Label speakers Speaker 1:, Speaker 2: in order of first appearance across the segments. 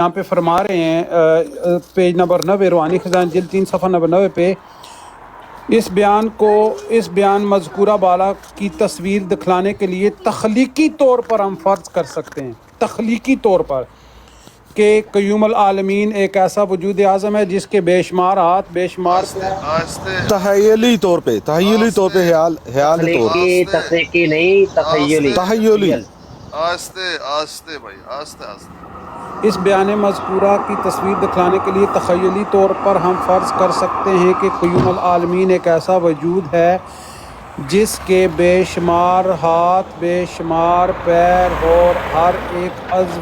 Speaker 1: یہاں پہ فرما رہے ہیں پیج نمبر 90 روحانی خزان جلد 3 صفحہ نمبر 90 پہ اس بیان مذکورہ بالا کی تصویر دکھلانے کے لیے تخلیقی طور پر ہم فرض کر سکتے ہیں، تخلیقی طور پر، کہ قیوم العالمین ایک ایسا وجود اعظم ہے جس کے بے شمار ہاتھ، بے شمار
Speaker 2: تحیلی طور پہ خیال طور
Speaker 3: تخلیقی نہیں، تخیلی۔
Speaker 2: تحیلی
Speaker 4: آہستہ بھائی، آہستہ۔
Speaker 1: اس بیان مذکورہ کی تصویر دکھلانے کے لیے تخیلی طور پر ہم فرض کر سکتے ہیں کہ قیوم العالمین ایک ایسا وجود ہے جس کے بے شمار ہاتھ، بے شمار پیر اور ہر ایک عضو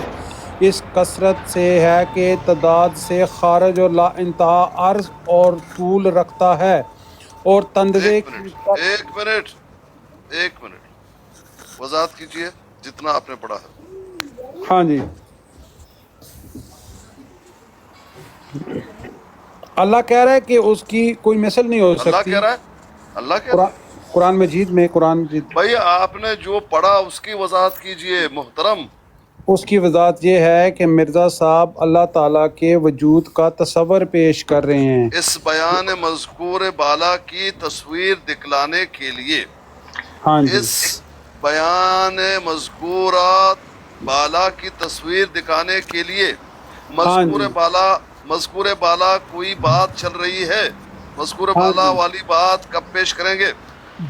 Speaker 1: اس کثرت سے ہے کہ تعداد سے خارج اور لا انتہا عرض اور طول رکھتا ہے، اور تندرے
Speaker 4: ایک منٹ وضاحت کیجئے جتنا آپ نے پڑھا ہے۔
Speaker 1: ہاں جی، اللہ کہہ رہا ہے کہ اس کی کوئی مثل نہیں ہو سکتی۔
Speaker 4: اللہ کہہ رہا ہے
Speaker 1: قرآن مجید میں، قرآن مجید
Speaker 4: بھائی آپ نے جو پڑھا اس کی وضاحت کیجئے محترم۔
Speaker 1: اس کی وضاحت یہ ہے کہ مرزا صاحب اللہ تعالیٰ کے وجود کا تصور پیش کر رہے ہیں۔
Speaker 4: اس بیان مذکور بالا کی تصویر دکھلانے کے لیے،
Speaker 1: ہاں جی،
Speaker 4: اس بیان مذکورات بالا کی تصویر دکھانے کے لیے مذکور بالا کوئی بات چل رہی ہے، مذکور بالا والی بات کب پیش کریں گے؟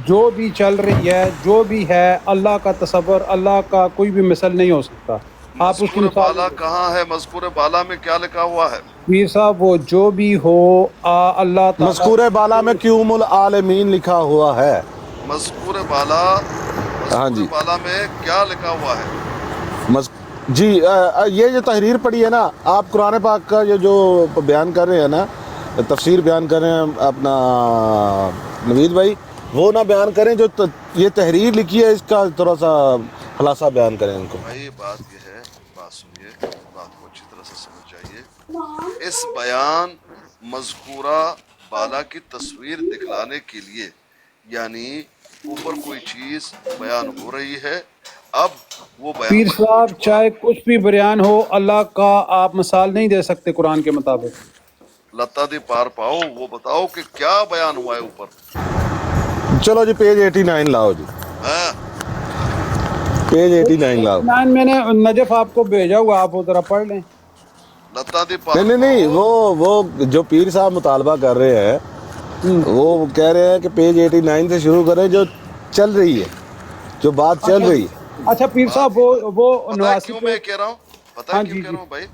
Speaker 1: جو بھی چل رہی ہے، جو بھی ہے، اللہ کا تصور، اللہ کا کوئی بھی مثل نہیں ہو سکتا۔ آپ اس کی
Speaker 4: مذکور
Speaker 1: مثال
Speaker 4: بالا کہاں ہے؟ مذکور بالا میں کیا لکھا ہوا ہے؟
Speaker 1: پیر صاحب وہ جو بھی ہو اللہ تعالیٰ
Speaker 2: مذکور بالا میں قیوم العالمین لکھا ہوا ہے۔
Speaker 4: مذکور بالا میں کیا لکھا ہوا ہے؟
Speaker 2: جی یہ جو تحریر پڑھی ہے نا، آپ قرآن پاک کا یہ جو بیان کر رہے ہیں نا، تفسیر بیان کر رہے ہیں اپنا نوید بھائی، وہ نہ بیان کریں جو یہ تحریر لکھی ہے، اس کا تھوڑا سا خلاصہ بیان کریں ان کو۔
Speaker 4: بھائی بات یہ ہے، بات سنیے، بات کو اچھی طرح سے سمجھ جائیے۔ اس بیان مذکورہ بالا کی تصویر دکھلانے کے لیے، یعنی اوپر کوئی چیز بیان ہو رہی ہے، اب وہ بیان
Speaker 1: پیر صاحب چاہے کچھ بھی بیان ہو، اللہ کا آپ مثال نہیں دے سکتے قرآن کے مطابق۔
Speaker 4: لتا دی پار پاؤ، وہ بتاؤ کہ کیا بیان ہوا ہے اوپر۔
Speaker 2: چلو جی پیج 89 لاؤ جی، پیج 89 لاؤ۔
Speaker 1: میں نے نجف آپ کو بھیجا ہوا، آپ وہ ذرا پڑھ لیں۔
Speaker 4: لتا دی پار
Speaker 2: نہیں وہ جو پیر صاحب مطالبہ کر رہے ہیں، وہ کہہ رہے ہیں کہ پیج 89 سے شروع کریں، جو چل رہی ہے، جو بات چل رہی ہے۔
Speaker 1: اچھا پیر صاحب وہ
Speaker 4: پتہ کیوں میں کہہ رہا ہوں، پتہ کیوں کہہ رہا ہوں بھائی؟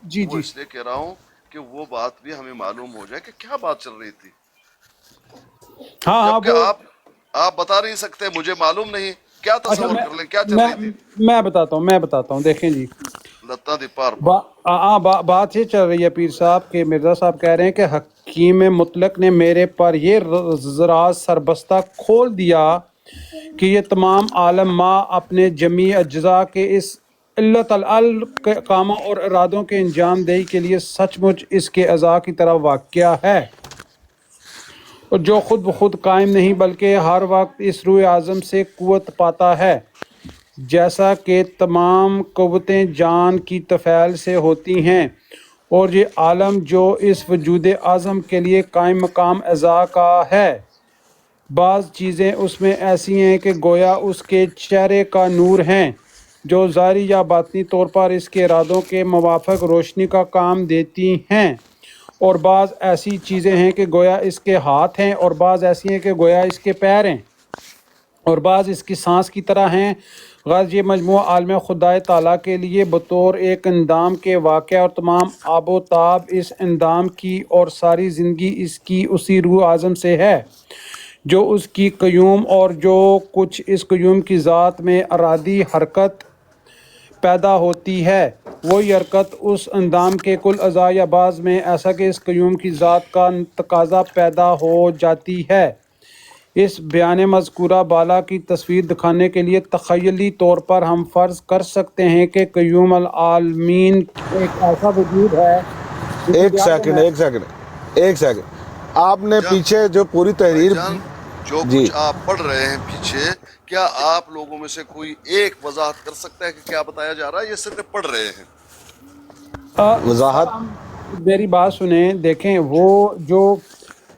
Speaker 1: جی
Speaker 4: وہ اس لیے کہہ رہا ہوں کہ وہ بات بھی ہمیں معلوم ہو جائے کہ کیا بات چل رہی تھی۔ جبکہ آپ بتا نہیں سکتے، مجھے معلوم نہیں، کیا تصور کر لیں کیا چل رہی تھی؟
Speaker 1: میں بتاتا ہوں، دیکھیں جی،
Speaker 4: لتا دی پار
Speaker 1: بات یہ چل رہی ہے پیر صاحب کہ مرزا صاحب کہہ رہے ہیں کہ حکیم مطلق نے میرے پر یہ راز سربستہ کھول دیا کہ یہ تمام عالم ما اپنے جمیع اجزاء کے اس علت کاموں اور ارادوں کے انجام دہی کے لیے سچ مچ اس کے اعضاء کی طرح واقع ہے، اور جو خود بخود قائم نہیں بلکہ ہر وقت اس روح اعظم سے قوت پاتا ہے، جیسا کہ تمام قوتیں جان کی تفعیل سے ہوتی ہیں، اور یہ عالم جو اس وجود اعظم کے لیے قائم مقام اعضاء کا ہے، بعض چیزیں اس میں ایسی ہیں کہ گویا اس کے چہرے کا نور ہیں جو ظاہری یا باطنی طور پر اس کے ارادوں کے موافق روشنی کا کام دیتی ہیں، اور بعض ایسی چیزیں ہیں کہ گویا اس کے ہاتھ ہیں، اور بعض ایسی ہیں کہ گویا اس کے پیر ہیں، اور بعض اس کی سانس کی طرح ہیں۔ غرض یہ مجموعہ عالم خدائے تعالیٰ کے لیے بطور ایک اندام کے واقع، اور تمام آب و تاب اس اندام کی اور ساری زندگی اس کی اسی روح اعظم سے ہے جو اس کی قیوم، اور جو کچھ اس قیوم کی ذات میں ارادی حرکت پیدا ہوتی ہے، وہی حرکت اس اندام کے کل اعضاء یا بعض میں ایسا کہ اس قیوم کی ذات کا تقاضا پیدا ہو جاتی ہے۔ اس بیان مذکورہ بالا کی تصویر دکھانے کے لیے تخیلی طور پر ہم فرض کر سکتے ہیں کہ قیوم العالمین ایک ایسا وجود ہے۔
Speaker 2: ایک سیکنڈ آپ نے پیچھے جو پوری تحریر
Speaker 4: جو کچھ آپ پڑھ رہے ہیں پیچھے، کیا آپ لوگوں میں سے کوئی ایک وضاحت کر سکتا ہے کہ کیا بتایا جا رہا ہے؟ یہ صرف پڑھ رہے ہیں۔
Speaker 2: وضاحت.
Speaker 1: میری بات سنیں، دیکھیں وہ جو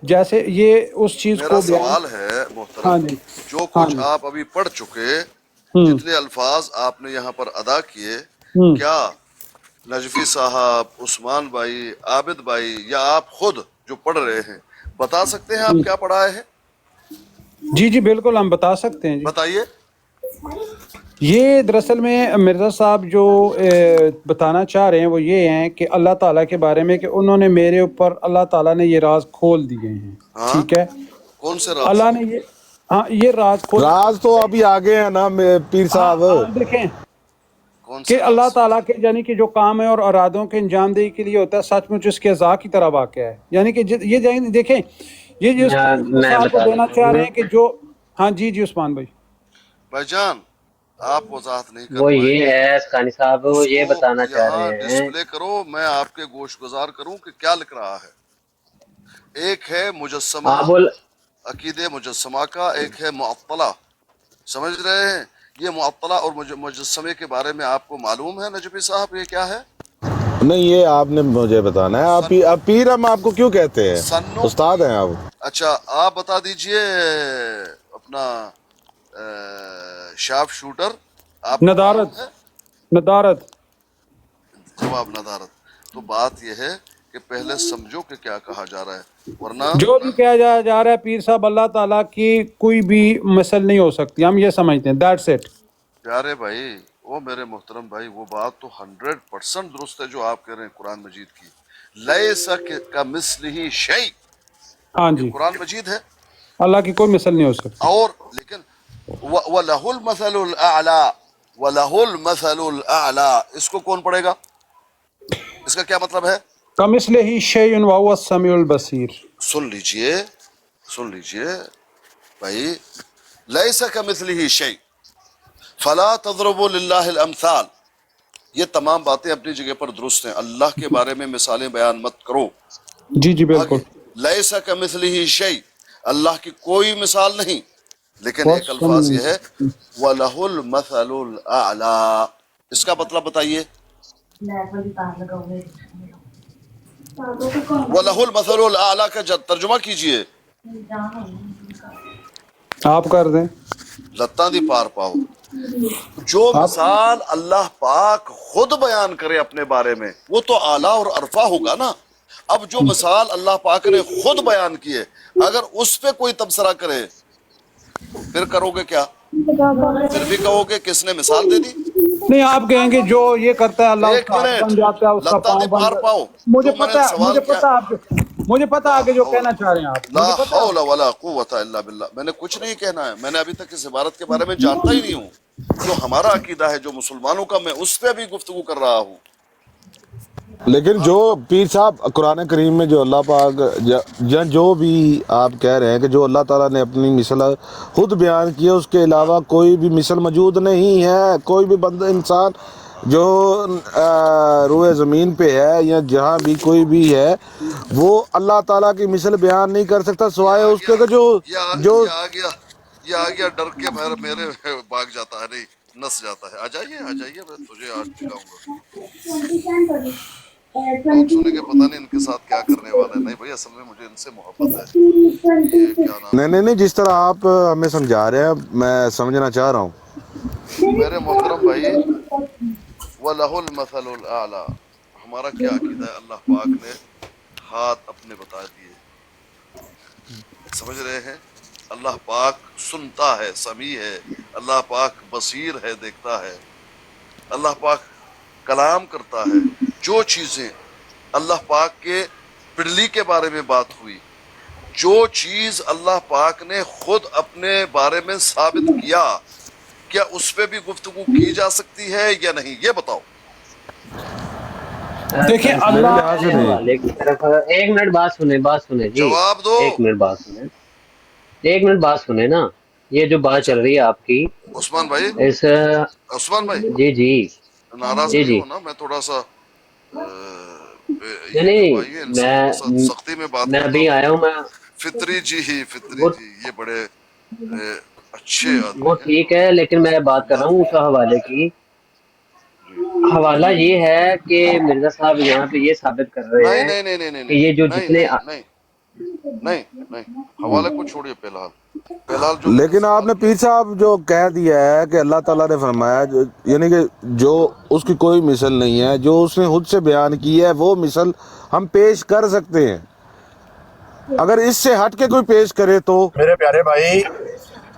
Speaker 1: جیسے یہ اس چیز
Speaker 4: میرا
Speaker 1: کو بیان،
Speaker 4: سوال ہے
Speaker 1: ہاں
Speaker 4: محترم،
Speaker 1: جی،
Speaker 4: جو
Speaker 1: ہاں
Speaker 4: کچھ
Speaker 1: جی،
Speaker 4: آپ ابھی پڑھ چکے،
Speaker 1: ہوں
Speaker 4: جتنے الفاظ آپ نے یہاں پر ادا کیے،
Speaker 1: ہوں
Speaker 4: کیا نجفی صاحب، عثمان بھائی، عابد بھائی، یا آپ خود جو پڑھ رہے ہیں بتا سکتے ہیں آپ کیا پڑھائے ہیں؟
Speaker 1: جی جی بالکل ہم بتا سکتے ہیں جی.
Speaker 4: بتائیے.
Speaker 1: یہ دراصل میں مرزا صاحب جو بتانا چاہ رہے ہیں وہ یہ ہیں کہ اللہ تعالیٰ کے بارے میں کہ انہوں نے میرے اوپر، اللہ تعالیٰ نے یہ راز کھول دیے ہیں.
Speaker 4: ہاں،
Speaker 1: ٹھیک ہے،
Speaker 4: کون سے راز؟
Speaker 1: اللہ نے یہ، ہاں یہ راز کھول،
Speaker 2: راز تو ابھی آگے ہیں نا پیر
Speaker 1: ہاں
Speaker 2: صاحب.
Speaker 1: دیکھیں
Speaker 4: کون سے
Speaker 1: کہ اللہ
Speaker 4: راز؟
Speaker 1: تعالیٰ کے یعنی کہ جو کام ہے اور ارادوں کے انجام دہی کے لیے ہوتا ہے، سچ مچ اس کے ذا کی طرح واقع ہے. یعنی کہ یہ دیکھیں، یہ جو
Speaker 3: میں
Speaker 1: مثال کو
Speaker 3: بتا
Speaker 1: دینا
Speaker 3: دیتا
Speaker 1: چاہ رہے
Speaker 3: ہوں.
Speaker 1: ہیں کہ جو، ہاں جی جی عثمان بھائی.
Speaker 4: بھائی جان، آپ وضاحت نہیں کر
Speaker 3: وہ
Speaker 4: پائیں
Speaker 3: یہ
Speaker 4: گے،
Speaker 3: ہے ثانی صاحب، وہ
Speaker 4: اس
Speaker 3: یہ
Speaker 4: کو
Speaker 3: بتانا چاہ
Speaker 4: یہاں
Speaker 3: رہے ہیں.
Speaker 4: ڈسپلے کرو، میں آپ کے گوش گزار کروں کہ کیا لکھ رہا ہے. ایک ہے مجسمہ،
Speaker 3: ہاں بول.
Speaker 4: عقید مجسمہ کا، ایک ہے معطلہ. سمجھ رہے ہیں؟ یہ معطلہ اور مجسمے کے بارے میں آپ کو معلوم ہے نجفی صاحب یہ کیا ہے؟
Speaker 2: نہیں، یہ آپ نے مجھے بتانا ہے. آپ پیر ہم آپ کو کیوں کہتے ہیں؟
Speaker 4: سنو،
Speaker 2: استاد ہیں آپ.
Speaker 4: اچھا آپ بتا دیجئے اپنا شارپ شوٹر، آپ کو معلوم
Speaker 1: ندارت،
Speaker 4: ہے؟
Speaker 1: ندارت.
Speaker 4: جواب ندارت. تو بات یہ ہے کہ پہلے سمجھو کہ کیا کہا جا رہا ہے، ورنہ
Speaker 1: جو بھی کہا جا رہا ہے پیر صاحب، اللہ تعالیٰ کی کوئی بھی مثل نہیں ہو سکتی، ہم یہ سمجھتے ہیں. That's it.
Speaker 4: پیارے بھائی، وہ میرے محترم بھائی، وہ بات تو 100% درست ہے جو آپ کہہ رہے ہیں قرآن مجید کی. لیس کمثلہ شیء،
Speaker 1: ہاں
Speaker 4: یہ
Speaker 1: جی،
Speaker 4: قرآن مجید ہے.
Speaker 1: اللہ کی کوئی مثل نہیں ہو سکتی.
Speaker 4: اور لیکن وَلَهُ الْمَثَلُ الْأَعْلَى، وَلَهُ الْمَثَلُ الْأَعْلَى، اس کو کون پڑھے گا؟ اس کا کیا مطلب ہے؟
Speaker 1: کمثلہ شیء وہو السمیع البصیر.
Speaker 4: سن لیجئے، سن لیجئے بھائی، لیس کمثلہ شیء فلا تضربوا للہ الامثال. یہ تمام باتیں اپنی جگہ پر درست ہیں، اللہ کے بارے میں مثالیں بیان مت کرو.
Speaker 1: جی جی بالکل.
Speaker 4: آگے، لیس کمثلہ شیء، اللہ کی کوئی مثال نہیں. لیکن ایک الفاظ یہ ہے وَلَهُ الْمَثَلُ الْأَعْلَى، اس کا مطلب بتائیے. وَلَهُ الْمَثَلُ الْأَعْلَى کا ترجمہ کیجئے.
Speaker 1: آپ کر دیں.
Speaker 4: لتاں دی پار پاؤ. جو
Speaker 1: آپ
Speaker 4: مثال اللہ پاک خود بیان کرے اپنے بارے میں وہ تو اعلیٰ اور عرفہ ہوگا نا. اب جو مثال اللہ پاک نے خود بیان کی ہے، اگر اس پہ کوئی تبصرہ کرے پھر کرو گے کیا؟ پھر بھی کہو گے کس نے مثال دے دی.
Speaker 1: نہیں، آپ کہیں گے جو یہ کرتا ہے اللہ اس
Speaker 4: ایک
Speaker 1: کا ہاتھ
Speaker 4: منٹ،
Speaker 1: بن جاتا ہے، اس کا
Speaker 4: لتاں دی
Speaker 1: پاؤں بن
Speaker 4: پار
Speaker 1: جاتا
Speaker 4: پاؤ.
Speaker 1: ہے. مجھے
Speaker 4: جو میں نے
Speaker 1: پتا ہے،
Speaker 4: سوال کیا،
Speaker 1: مجھے پتا
Speaker 4: لا
Speaker 1: آگے جو
Speaker 4: حول
Speaker 1: کہنا چاہ رہے ہیں آپ،
Speaker 4: لا
Speaker 1: مجھے پتا ہے.
Speaker 4: حول ولا قوت الا باللہ. میں نے کچھ نہیں کہنا ہے، میں نے ابھی تک اس عبارت کے بارے میں جانتا ہی نہیں ہوں. جو ہمارا عقیدہ ہے، جو مسلمانوں کا، میں اس پہ بھی گفتگو کر رہا ہوں.
Speaker 2: لیکن جو پیر صاحب قرآن کریم میں جو اللہ پاک یا جو بھی آپ کہہ رہے ہیں کہ جو اللہ تعالیٰ نے اپنی مثل خود بیان کی ہے، اس کے علاوہ کوئی بھی مثل موجود نہیں ہے. کوئی بھی بندہ، انسان جو روئے زمین پہ ہے یا جہاں بھی کوئی بھی ہے، وہ اللہ تعالیٰ کی مثل بیان نہیں کر سکتا
Speaker 4: یہ
Speaker 2: سوائے
Speaker 4: آ
Speaker 2: اس
Speaker 4: گیا،
Speaker 2: کے کہ جو
Speaker 4: یہ آ گیا، یہ آ گیا ڈر کے میرے بھاگ جاتا ہے، نہیں نس جاتا ہے. آ جائیے، آ جائیے، میں تجھے آج دکھاؤں گا. لوگ سنیں گے پتہ نہیں ان کے ساتھ کیا کرنے والا ہے. نہیں بھائی، اصل میں مجھے ان سے محبت ہے. یہ کیا نام
Speaker 2: نہیں
Speaker 4: ہے،
Speaker 2: نہیں نہیں، جس طرح آپ ہمیں سمجھا رہے ہیں میں سمجھنا چاہ رہا ہوں.
Speaker 4: میرے محترم بھائی، وَلَهُ الْمَثَلُ الْأَعْلَى. ہمارا کیا عقیدہ ہے؟ اللہ پاک نے ہاتھ اپنے بتا دیے. سمجھ رہے ہیں؟ اللہ پاک سنتا ہے، سمیع ہے. اللہ پاک بصیر ہے، دیکھتا ہے. اللہ پاک کلام کرتا ہے. جو چیزیں اللہ پاک کے پڑلی کے بارے میں بات ہوئی، جو چیز اللہ پاک نے خود اپنے بارے میں ثابت کیا، کیا اس پہ بھی گفتگو کی جا سکتی ہے یا نہیں؟ یہ بتاؤ.
Speaker 1: دیکھیں
Speaker 3: ثانی صاحب
Speaker 2: میرے
Speaker 1: اللہ،
Speaker 2: لحاظ سے
Speaker 3: پہلے
Speaker 2: نہیں.
Speaker 3: حوالے کی طرف ایک منٹ بات سنیں جی.
Speaker 4: جواب دو.
Speaker 3: ایک منٹ بات سنیں، ایک منٹ بات سنیں نا. یہ جو بات
Speaker 4: اچھا
Speaker 3: چل رہی ہے آپ کی
Speaker 4: عثمان بھائی،
Speaker 3: اس،
Speaker 4: عثمان بھائی
Speaker 3: جی جی
Speaker 4: ناراض
Speaker 3: جی
Speaker 4: نہیں
Speaker 3: جی،
Speaker 4: ہونا، میں تھوڑا سا
Speaker 3: نہیں
Speaker 4: یہ جو
Speaker 3: نہیں،
Speaker 4: بھائی ہے ان سے تھوڑا سا سختی میں بات
Speaker 3: میں
Speaker 4: کرتا
Speaker 3: ابھی
Speaker 4: ہوں.
Speaker 3: آیا ہوں. میں
Speaker 4: فطری جی ہی، فطری
Speaker 3: وہ
Speaker 4: جی یہ بڑے اچھے آدمی
Speaker 3: وہ
Speaker 4: ہیں
Speaker 3: ٹھیک
Speaker 4: اور
Speaker 3: ہے، لیکن میں بات کر
Speaker 4: اللہ
Speaker 3: رہا ہوں اس حوالے کی. حوالہ یہ ہے کہ مرزا صاحب یہاں پہ یہ ثابت کر رہے
Speaker 4: نہیں
Speaker 3: ہیں
Speaker 4: نہیں نہیں نہیں نہیں
Speaker 3: کہ یہ جو
Speaker 4: نہیں
Speaker 3: جتنے
Speaker 4: نہیں نہیں نہیں نہیں حوالے کو چھوڑیے فی الحال جو میں نے
Speaker 2: لیکن آپ
Speaker 4: سوال
Speaker 2: نے
Speaker 4: کیا
Speaker 2: پیر صاحب جو کہہ دیا ہے کہ اللہ تعالیٰ نے فرمایا یعنی کہ جو اس کی کوئی مثل نہیں ہے، جو اس نے خود سے بیان کی ہے وہ مثل ہم پیش کر سکتے ہیں، اگر اس سے ہٹ کے کوئی پیش کرے تو
Speaker 5: میرے پیارے بھائی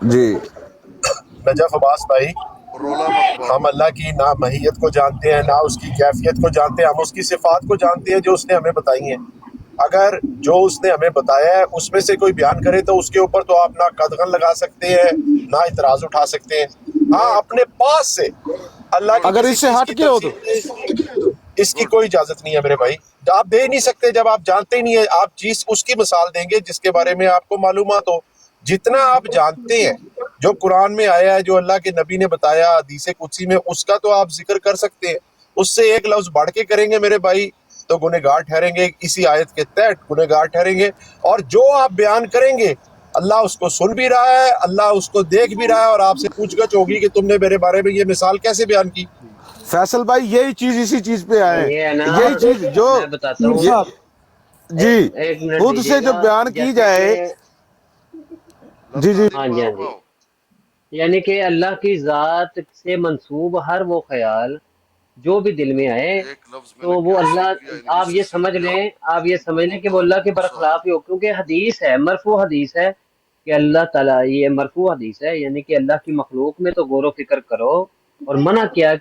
Speaker 2: جی
Speaker 5: نجف عباس بھائی،
Speaker 4: رولا مت بات
Speaker 5: ہم اللہ کی نہ ماہیت کو جانتے ہیں، نہ اس کی کیفیت کو جانتے ہیں، ہم اس کی صفات کو جانتے ہیں جو اس نے ہمیں بتائی ہیں۔ اگر جو اس نے ہمیں بتایا ہے اس میں سے کوئی بیان کرے تو اس کے اوپر تو آپ نہ قدغن لگا سکتے ہیں نہ اعتراض اٹھا سکتے ہیں۔ ہاں، اپنے پاس سے اللہ کی
Speaker 2: اگر
Speaker 5: کسی
Speaker 2: اس سے
Speaker 5: چیز
Speaker 2: ہٹ
Speaker 5: کی
Speaker 2: کے ہو تو
Speaker 5: تفسیر اس کی کوئی اجازت نہیں ہے میرے بھائی، آپ دے نہیں سکتے جب آپ جانتے ہی نہیں ہیں۔ آپ چیز اس کی مثال دیں گے جس کے بارے میں آپ کو معلومات ہو، جتنا آپ جانتے ہیں جو قرآن میں آیا ہے، جو اللہ کے نبی نے بتایا حدیث قدسی میں، اس کا تو آپ ذکر کر سکتے ہیں۔ اس سے ایک لفظ بڑھ کے کریں گے میرے بھائی تو گنہگار ٹھہریں گے، اسی آیت کے تحت گنہگار ٹھہریں گے۔ اور جو آپ بیان کریں گے اللہ اس کو سن بھی رہا ہے، اللہ اس کو دیکھ بھی رہا ہے، اور آپ سے پوچھ گچھ ہوگی کہ تم نے میرے بارے میں یہ مثال کیسے بیان کی۔
Speaker 2: فیصل بھائی یہی چیز اسی چیز پہ آئے،
Speaker 3: یہ ہے نا،
Speaker 2: یہی چیز جو
Speaker 3: میں بتاتا
Speaker 1: پیر
Speaker 3: ہوں،
Speaker 2: یہ
Speaker 1: صاحب
Speaker 2: جی
Speaker 3: ایک منٹ
Speaker 2: خود سے
Speaker 3: دیجیے
Speaker 2: جو
Speaker 3: گا،
Speaker 2: بیان کی
Speaker 3: جیسے کہ
Speaker 2: جائے جی جی
Speaker 3: ہاں جی ہاں جی، یعنی کہ اللہ کی ذات سے منسوب ہر وہ خیال جو بھی دل میں آئے
Speaker 4: ایک لفظ میں
Speaker 3: تو
Speaker 4: نے
Speaker 3: وہ
Speaker 4: کیا عرض
Speaker 3: اللہ،
Speaker 4: کیا
Speaker 3: آپ یہ سمجھ لیں، آپ یہ سمجھ لیں کہ وہ اللہ کے برخلاف ہی ہو، کیونکہ حدیث ہے، مرفوع حدیث ہے کہ اللہ تعالیٰ، یہ مرفوع حدیث ہے، یعنی کہ اللہ کی مخلوق میں تو غور و فکر کرو، اور منع کیا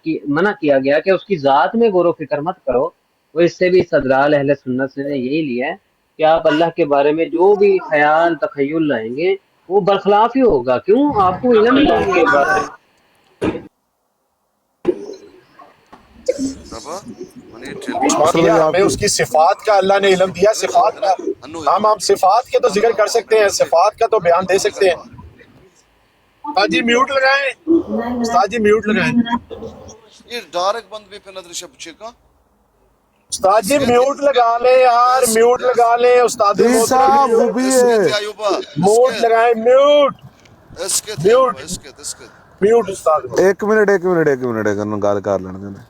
Speaker 3: گیا کہ اس کی ذات میں غور و فکر مت کرو۔ تو اس سے بھی استدلال اہل سنت سے نے یہی لیا ہے کہ آپ اللہ کے بارے میں جو بھی خیال تخیل لائیں گے وہ برخلاف ہی ہوگا، کیوں؟ آپ کو علم ہی نہیں ہے اس بارے میں۔
Speaker 4: ربا منی ٹیل می
Speaker 5: عثمان
Speaker 2: فیصل بھائی
Speaker 5: بھیا،
Speaker 2: آپ
Speaker 5: ہمیں
Speaker 2: کی
Speaker 5: اس کی صفات کا اللہ نے علم دیا، صفات کا ہم صفات کے تو ذکر کر سکتے ہیں، صفات کا تو بیان دے سکتے ہیں۔ استاد جی میوٹ لگائیں، استاد جی میوٹ لگائیں،
Speaker 4: یہ ڈائریکٹ بند بھی پہ نظر شپ کا
Speaker 5: استاد جی میوٹ لگا لیں یار، میوٹ لگا لیں استاد
Speaker 2: پیر
Speaker 5: محترم،
Speaker 2: صاحب وہ بھی
Speaker 4: اسکت
Speaker 2: ہے
Speaker 4: یا یوبا
Speaker 5: میوٹ لگائیں، میوٹ
Speaker 4: اسکت یا
Speaker 5: میوٹ
Speaker 4: یوبا اسکت
Speaker 5: میوٹ استاد کو۔
Speaker 2: ایک منٹ گل کر لینے دیں۔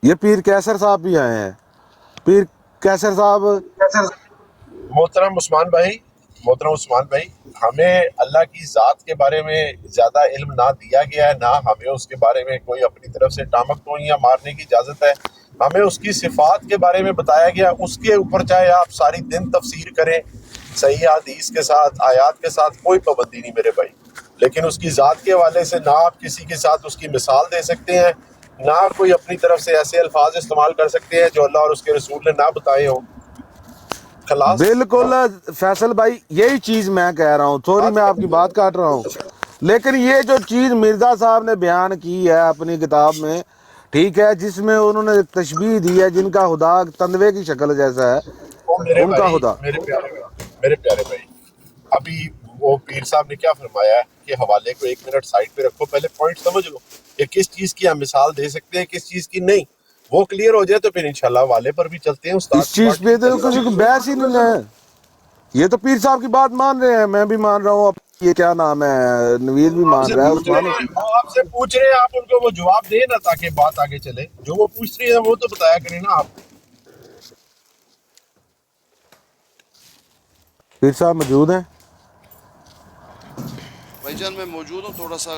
Speaker 2: یہ پیر کیسر صاحب بھی آئے ہیں، پیر کیسر صاحب
Speaker 5: محترم عثمان بھائی، ہمیں اللہ کی ذات کے بارے میں زیادہ علم نہ دیا گیا ہے، نہ ہمیں اس کے بارے میں کوئی اپنی طرف سے ٹامک ٹوئیاں مارنے کی اجازت ہے۔ ہمیں اس کی صفات کے بارے میں بتایا گیا، اس کے اوپر چاہے آپ ساری دن تفسیر کریں، صحیح حدیث کے ساتھ، آیات کے ساتھ، کوئی پابندی نہیں میرے بھائی، لیکن اس کی ذات کے حوالے سے نہ آپ کسی کے ساتھ اس کی مثال دے سکتے ہیں، نہ کوئی اپنی طرف سے ایسے الفاظ استعمال کر سکتے ہیں جو اللہ اور اس کے رسول نے نہ بتائے ہوں۔ خلاص
Speaker 2: بالکل فیصل بھائی یہی چیز میں کہہ رہا ہوں، سوری میں آپ کی بات کاٹ رہا ہوں، لیکن یہ جو چیز مرزا صاحب نے بیان کی ہے اپنی کتاب میں، ٹھیک ہے، جس میں انہوں نے تشبیہ دی ہے جن کا خدا تندوے کی شکل جیسا ہے
Speaker 5: میرے
Speaker 2: ان کا
Speaker 5: بھائی،
Speaker 2: خدا۔
Speaker 5: میرے پیارے بھائی، ابھی وہ پیر صاحب نے کیا فرمایا ہے کہ حوالے کو ایک منٹ سائڈ پہ رکھو، پہلے پوائنٹ سمجھ لو کہ کس چیز کی ہم مثال دے سکتے ہیں، کس چیز کی نہیں، وہ کلیئر ہو جائے تو پھر انشاءاللہ حوالے پر بھی چلتے ہیں، استاد
Speaker 2: اس
Speaker 5: کی
Speaker 2: چیز
Speaker 5: بات
Speaker 2: پہ
Speaker 5: ٹھیک
Speaker 2: تو
Speaker 5: ہے۔
Speaker 2: کسی کو بحث ہی نہیں ہے، یہ تو پیر صاحب کی بات مان رہے ہیں، میں بھی مان رہا ہوں، اب یہ کیا نام ہے، نوید بھی مان رہا ہے، عثمان
Speaker 5: وہ آپ سے پوچھ رہے ہیں، آپ ان کو وہ جواب دیں نا تاکہ بات آگے چلے، جو وہ پوچھ رہے ہیں وہ تو بتایا کریں نا آپ۔
Speaker 2: پیر صاحب موجود ہیں؟
Speaker 4: بھائی جان میں موجود ہوں، تھوڑا سا